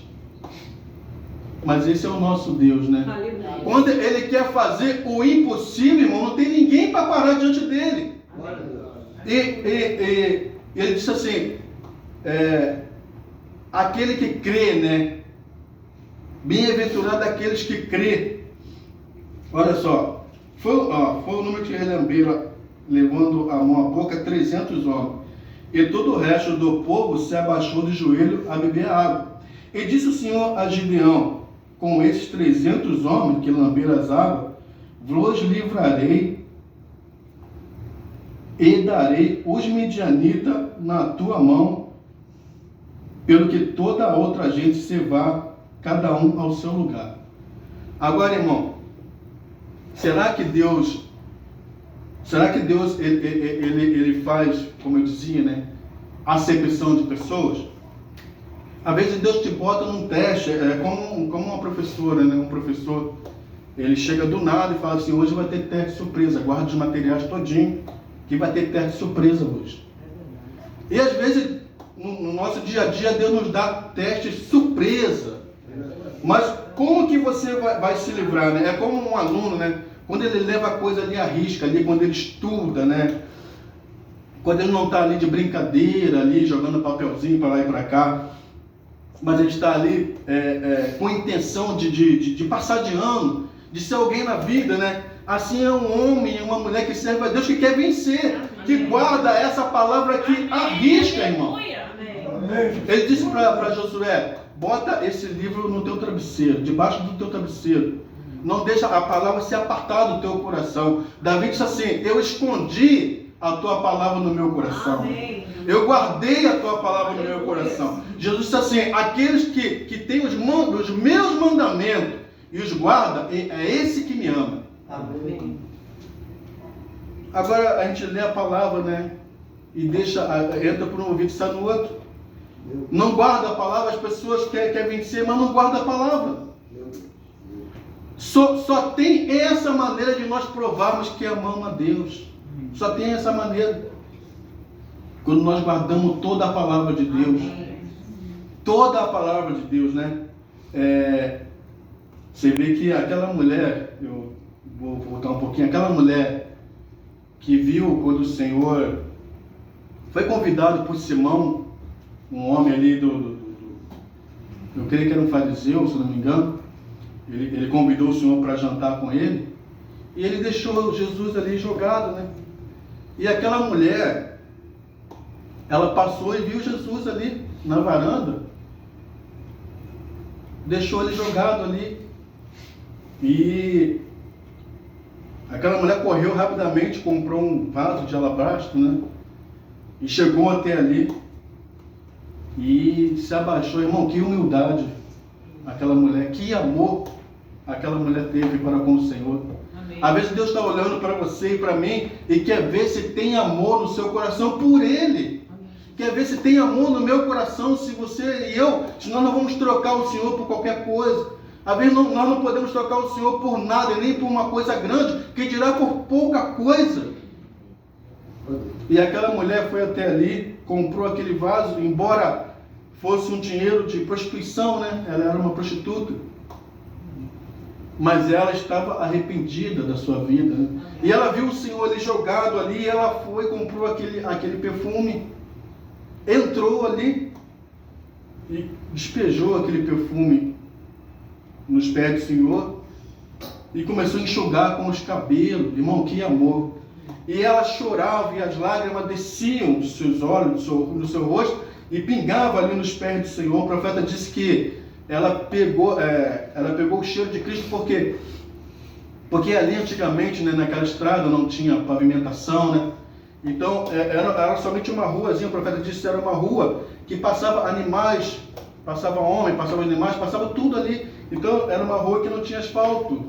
Mas esse é o nosso Deus, né? Quando Ele quer fazer o impossível, irmão, não tem ninguém para parar diante dele. E ele disse assim, aquele que crê, né? Bem-aventurado aqueles que crê. Olha só, foi o número que relembraram, levando a mão à boca, 300 homens. E todo o resto do povo se abaixou de joelho a beber água. E disse o Senhor a Gideão, com esses 300 homens que lamberam as águas, vos livrarei e darei os midianitas na tua mão, pelo que toda a outra gente se vá, cada um ao seu lugar. Agora, irmão, será que Deus ele faz, como eu dizia, né, acepção de pessoas? Às vezes Deus te bota num teste, como uma professora, né? Um professor, ele chega do nada e fala assim, hoje vai ter teste surpresa, guarda os materiais todinho, que vai ter teste surpresa hoje. E às vezes, no nosso dia a dia, Deus nos dá teste surpresa. Mas como que você vai se livrar, né? É como um aluno, né? Quando ele leva a coisa ali à risca, ali, quando ele estuda, né? Quando ele não está ali de brincadeira, ali jogando papelzinho para lá e para cá, mas ele está ali com a intenção de passar de ano, de ser alguém na vida, né? Assim é um homem e uma mulher que serve a Deus, que quer vencer, que guarda essa palavra aqui à risca, irmão. Ele disse para Josué, bota esse livro no teu travesseiro, debaixo do teu travesseiro. Não deixa a palavra se apartar do teu coração. Davi disse assim, eu escondi a tua palavra no meu coração. Amém. Eu guardei a tua palavra no meu coração. Jesus disse assim, aqueles que têm os meus mandamentos e os guarda, é esse que me ama. Amém. Agora a gente lê a palavra, né? E entra por um ouvido e sai no outro. Não guarda a palavra, as pessoas querem vencer, mas não guarda a palavra. Só tem essa maneira de nós provarmos que amamos a Deus. Só tem essa maneira. Quando nós guardamos toda a palavra de Deus. Toda a palavra de Deus, né? Você vê que aquela mulher, eu vou voltar um pouquinho, aquela mulher que viu quando o Senhor foi convidado por Simão, um homem ali eu creio que era um fariseu, se não me engano, ele convidou o Senhor para jantar com ele, e ele deixou Jesus ali jogado, né? E aquela mulher, ela passou e viu Jesus ali na varanda, deixou ele jogado ali, e aquela mulher correu rapidamente, comprou um vaso de alabastro, né? E chegou até ali e se abaixou. Irmão, que humildade aquela mulher, que amor aquela mulher teve para com o Senhor. Amém. Às vezes Deus está olhando para você e para mim e quer ver se tem amor no seu coração por Ele. Amém. Quer ver se tem amor no meu coração, se você e eu, senão nós vamos trocar o Senhor por qualquer coisa. Às vezes nós não podemos trocar o Senhor por nada, nem por uma coisa grande, que dirá por pouca coisa. E aquela mulher foi até ali, comprou aquele vaso, embora fosse um dinheiro de prostituição, né? Ela era uma prostituta. Mas ela estava arrependida da sua vida, né? E ela viu o Senhor ali jogado ali, e ela foi, comprou aquele perfume, entrou ali e despejou aquele perfume nos pés do Senhor e começou a enxugar com os cabelos. Irmão, que amor! E ela chorava e as lágrimas desciam dos seus olhos, do seu rosto, e pingava ali nos pés do Senhor. O profeta disse que ela pegou o cheiro de Cristo porque ali antigamente, né, naquela estrada não tinha pavimentação, né? Então era somente uma ruazinha. O profeta disse que era uma rua que passava animais, passava homem, passava animais, passava tudo ali. Então era uma rua que não tinha asfalto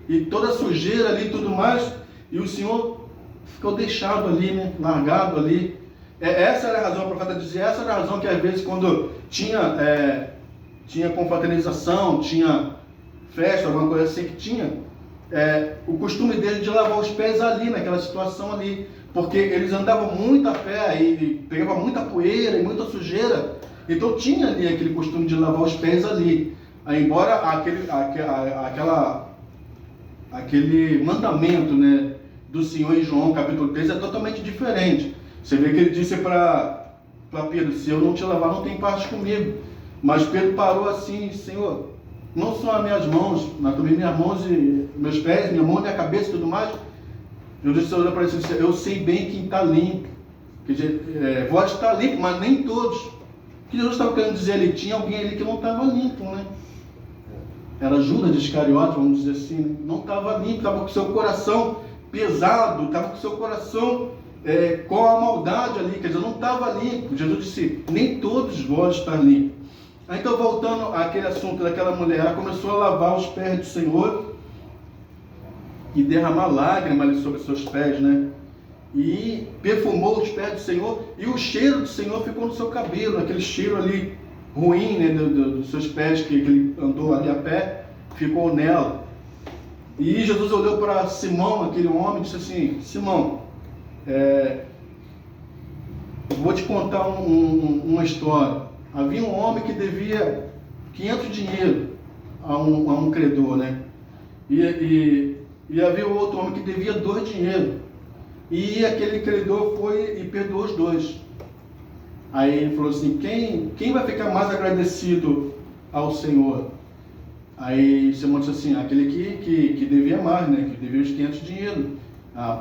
e toda a sujeira ali e tudo mais, e o Senhor ficou deixado ali, né? Largado ali. Essa era a razão, o profeta dizia, essa era a razão que às vezes quando tinha confraternização, tinha festa, alguma coisa assim que tinha, o costume dele de lavar os pés ali, naquela situação ali, porque eles andavam muito a pé e pegavam muita poeira e muita sujeira, então tinha ali aquele costume de lavar os pés ali. Embora aquele mandamento, né, do Senhor em João capítulo 3 é totalmente diferente. Você vê que ele disse para Pedro, se eu não te lavar, não tem parte comigo. Mas Pedro parou assim, Senhor, não só as minhas mãos, mas também minhas mãos e meus pés, minha mão, minha cabeça e tudo mais. Jesus olhou para ele e disse, eu sei bem quem está limpo. Quer dizer, pode estar limpo, mas nem todos. O que Jesus estava querendo dizer ali? Tinha alguém ali que não estava limpo, né? Era Judas Iscariote, vamos dizer assim, né? Não estava limpo, estava com o seu coração pesado, estava com o seu coração com a maldade ali, quer dizer, não estava limpo. Jesus disse, nem todos vós estar limpos. Então, voltando àquele assunto daquela mulher, ela começou a lavar os pés do Senhor e derramar lágrimas ali sobre os seus pés, né? E perfumou os pés do Senhor, e o cheiro do Senhor ficou no seu cabelo, aquele cheiro ali ruim, né, dos seus pés, que ele andou ali a pé, ficou nela. E Jesus olhou para Simão, aquele homem, e disse assim, Simão, vou te contar uma história. Havia um homem que devia 500 dinheiro a um credor, né? E havia outro homem que devia 2 dinheiro. E aquele credor foi e perdoou os 2. Aí ele falou assim, quem vai ficar mais agradecido ao Senhor? Aí Simão disse assim, aquele que devia mais, né? Que devia os 500 dinheiro.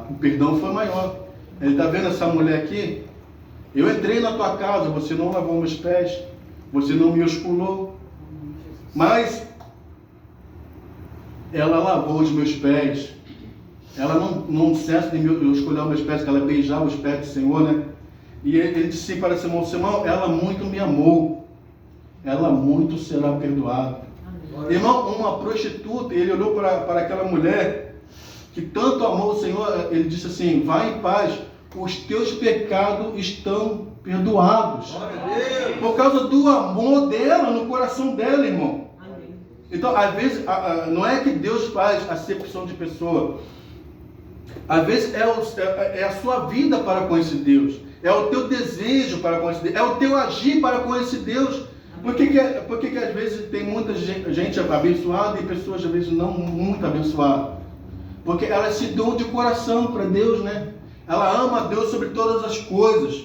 O perdão foi maior. Ele está vendo essa mulher aqui? Eu entrei na tua casa, você não lavou meus pés, você não me osculou, mas ela lavou os meus pés. Ela não cessa de me escolher os meus pés, que ela beijava os pés do Senhor, né? E ele disse para Simão, Simão, ela muito me amou, ela muito será perdoada. Amém. Irmão, uma prostituta, ele olhou para aquela mulher que tanto amou o Senhor, ele disse assim, vai em paz, os teus pecados estão perdoados. Por causa do amor dela, no coração dela, irmão. Amém. Então, às vezes, não é que Deus faz acepção de pessoa. Às vezes é a sua vida para com esse Deus. É o teu desejo para com esse Deus. É o teu agir para com esse Deus. Por que às vezes tem muita gente abençoada e pessoas às vezes não muito abençoadas? Porque elas se dão de coração para Deus, né? Ela ama a Deus sobre todas as coisas.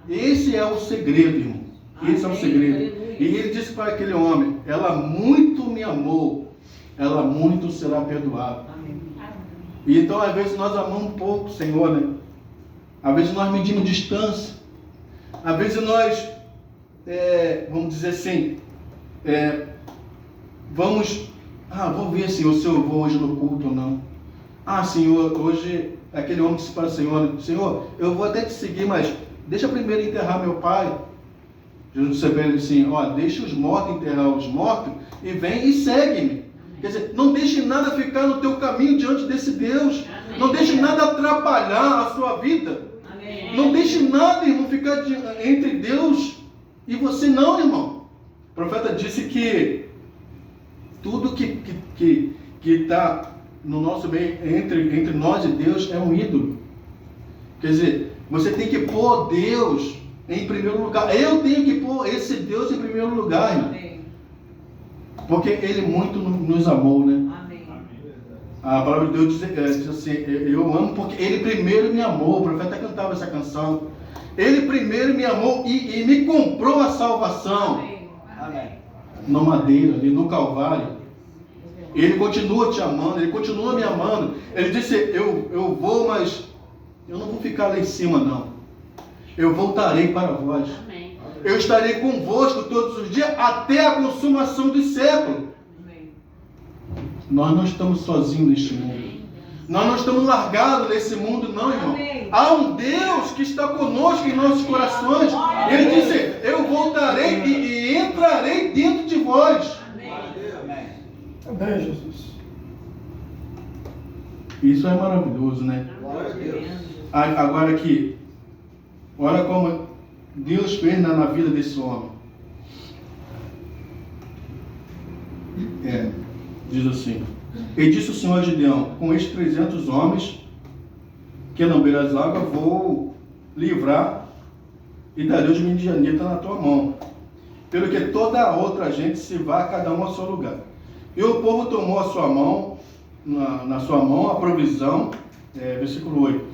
Esse é o segredo, irmão. Esse é o segredo. E ele disse para aquele homem: ela muito me amou, ela muito será perdoada. E então às vezes nós amamos um pouco o Senhor, né? Às vezes nós medimos distância. Às vezes nós, vamos dizer assim, vamos ver, Senhor, se eu vou hoje no culto ou não. Senhor, hoje aquele homem disse para o Senhor: Senhor, eu vou até te seguir, mas deixa primeiro enterrar meu pai. Jesus disse para ele assim: deixa os mortos enterrar os mortos e vem e segue-me. Quer dizer, não deixe nada ficar no teu caminho diante desse Deus. Amém. Não deixe nada atrapalhar a sua vida. Amém. Não deixe nada, irmão, ficar entre Deus e você não, irmão. O profeta disse que tudo que está no nosso bem, entre nós e Deus, é um ídolo. Quer dizer, você tem que pôr Deus em primeiro lugar. Eu tenho que pôr esse Deus em primeiro lugar, irmão. Amém. Porque Ele muito nos amou, né? Amém. A palavra de Deus diz assim: eu amo porque Ele primeiro me amou. O profeta cantava essa canção. Ele primeiro me amou e me comprou a salvação. Amém. No madeiro, ali no Calvário. Ele continua te amando, Ele continua me amando. Ele disse: eu vou, mas eu não vou ficar lá em cima, não. Eu voltarei para vós. Amém. Eu estarei convosco todos os dias até a consumação dos séculos. Amém. Nós não estamos sozinhos neste mundo. Nós não estamos largados nesse mundo, não, irmão. Amém. Há um Deus que está conosco em nossos corações. Ele disse: eu voltarei e entrarei dentro de vós. Amém. Amém, Jesus. Isso é maravilhoso, né? Agora aqui, olha como Deus fez na vida desse homem. Diz assim: e disse o Senhor a Gideão: com estes 300 homens que não beiram as águas, vou livrar e darei os midianitas na tua mão, pelo que toda a outra gente se vá, cada um ao seu lugar. E o povo tomou a sua mão, na sua mão a provisão, versículo 8.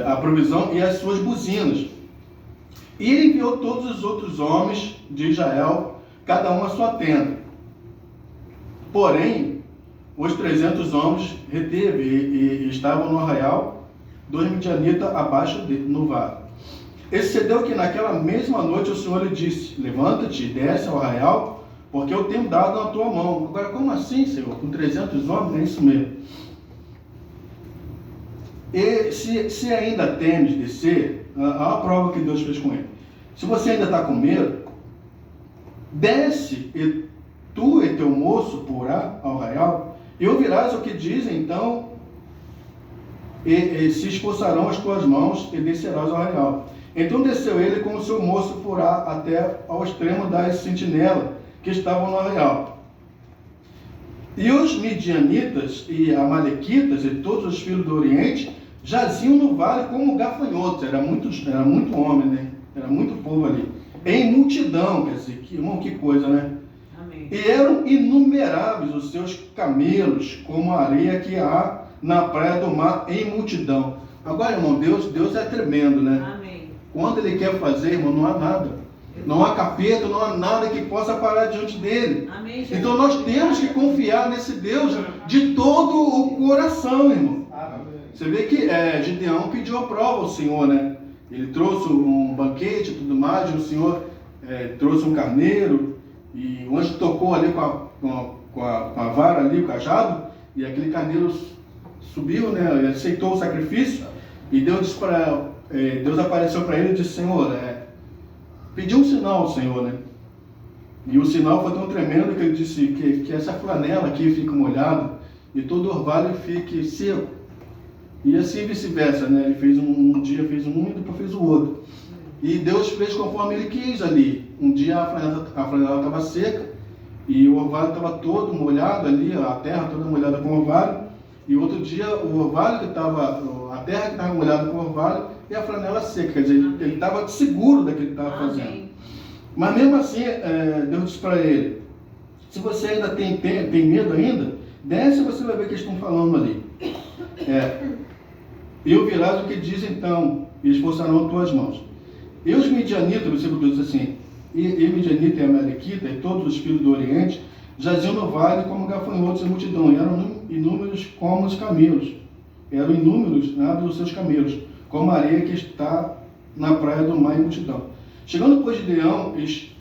A provisão e as suas buzinas. E ele enviou todos os outros homens de Israel, cada um a sua tenda. Porém, os 300 homens reteve e estavam no arraial dos midianitas abaixo no vale. E sucedeu que naquela mesma noite o Senhor lhe disse: levanta-te e desce ao arraial, porque eu tenho dado na tua mão. Agora, como assim, Senhor? Com 300 homens? É isso mesmo. E se ainda temes descer, há a prova que Deus fez com ele. Se você ainda está com medo, desce, e tu e teu moço porá ao arraial, e ouvirás o que dizem, então, e se esforçarão as tuas mãos, e descerás ao arraial. Então desceu ele com o seu moço porá até ao extremo das sentinelas que estavam no arraial. E os midianitas e amalequitas e todos os filhos do Oriente jaziam no vale como gafanhotos. Era muito homem, né? Era muito povo ali. Em multidão, quer dizer, irmão, que coisa, né? Amém. E eram inumeráveis os seus camelos, como a areia que há na praia do mar, em multidão. Agora, irmão, Deus é tremendo, né? Amém. Quando Ele quer fazer, irmão, não há nada. Não há capeta, não há nada que possa parar diante dele. Amém, então nós temos que confiar nesse Deus de todo o coração, irmão. Você vê que Gideão pediu a prova ao Senhor, né? Ele trouxe um banquete e tudo mais, e o Senhor trouxe um carneiro, e o anjo tocou ali com a vara ali, o cajado, e aquele carneiro subiu, né? Ele aceitou o sacrifício, e Deus apareceu para ele e disse: Senhor, pediu um sinal ao Senhor, né? E o sinal foi tão tremendo que ele disse que essa flanela aqui fique molhada e todo orvalho fique seco. E assim vice-versa, né? Ele fez um dia, fez um e depois fez o outro. E Deus fez conforme Ele quis ali. Um dia a flanela estava seca e o orvalho estava todo molhado ali, a terra toda molhada com orvalho. E outro dia o orvalho que estava, a terra que estava molhada com o orvalho e a flanela seca. Quer dizer, ele estava seguro daquilo que estava fazendo. Mas mesmo assim, Deus disse para ele: se você ainda tem medo ainda, desce e você vai ver o que eles estão falando ali. E ouvirás o que diz então, e esforçarão as tuas mãos. E os midianitas, o versículo 2 diz assim: e midianita e amalequita e todos os filhos do Oriente jaziam no vale como gafanhotos em multidão, e eram inúmeros como os camelos. Eram inúmeros dos seus camelos, como a areia que está na praia do mar em multidão. Chegando, pois, Gideão, eis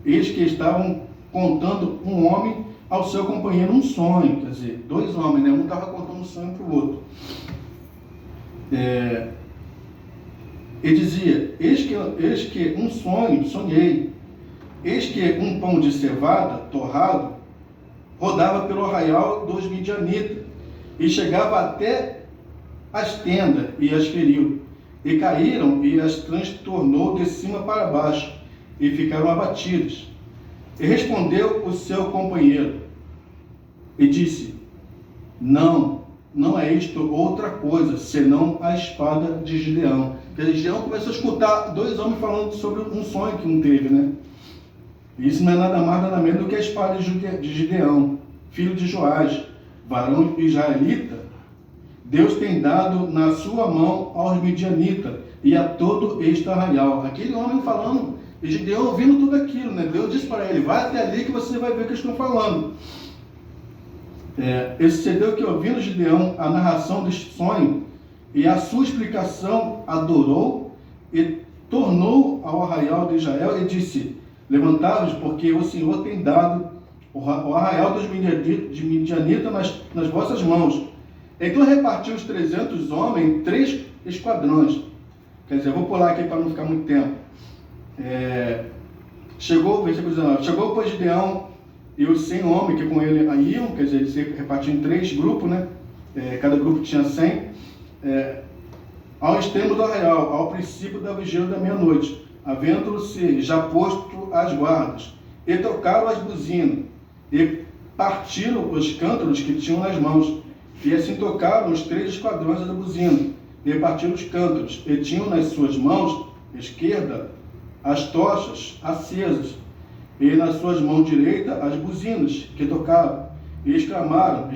que estavam contando um homem ao seu companheiro um sonho, quer dizer, dois homens, né? Um estava contando um sonho para o outro. E dizia: eis que um sonho sonhei, eis que um pão de cevada torrado rodava pelo arraial dos midianitas e chegava até as tendas e as feriu, e caíram e as transtornou de cima para baixo e ficaram abatidas. E respondeu o seu companheiro e disse: não é isto outra coisa, senão a espada de Gideão. Quer dizer, Gideão começou a escutar dois homens falando sobre um sonho que um teve, né? Isso não é nada mais, nada menos do que a espada de Gideão, filho de Joás, varão israelita. Deus tem dado na sua mão aos midianitas e a todo este arraial. Aquele homem falando, e Gideão ouvindo tudo aquilo, né? Deus disse para ele: vai até ali que você vai ver o que eles estão falando. Sucedeu que, ouvindo Gideão a narração deste sonho e a sua explicação, adorou e tornou ao arraial de Israel e disse: levantai-vos, porque o Senhor tem dado o arraial dos midianitas nas vossas mãos. Então repartiu os 300 homens em 3 esquadrões. Quer dizer, eu vou pular aqui para não ficar muito tempo. Chegou, versículo 19, chegou, pois, Gideão e os 100 homens que com ele iam, quer dizer, ele se repartiu em 3 grupos, né? Cada grupo tinha 100, ao extremo do arraial, ao princípio da vigília da meia-noite, havendo-se já posto as guardas, e tocaram as buzinas, e partiram os cântaros que tinham nas mãos, e assim tocaram os 3 esquadrões da buzina, e partiram os cântaros, e tinham nas suas mãos esquerda as tochas acesas, e nas suas mãos direita as buzinas que tocavam, e exclamaram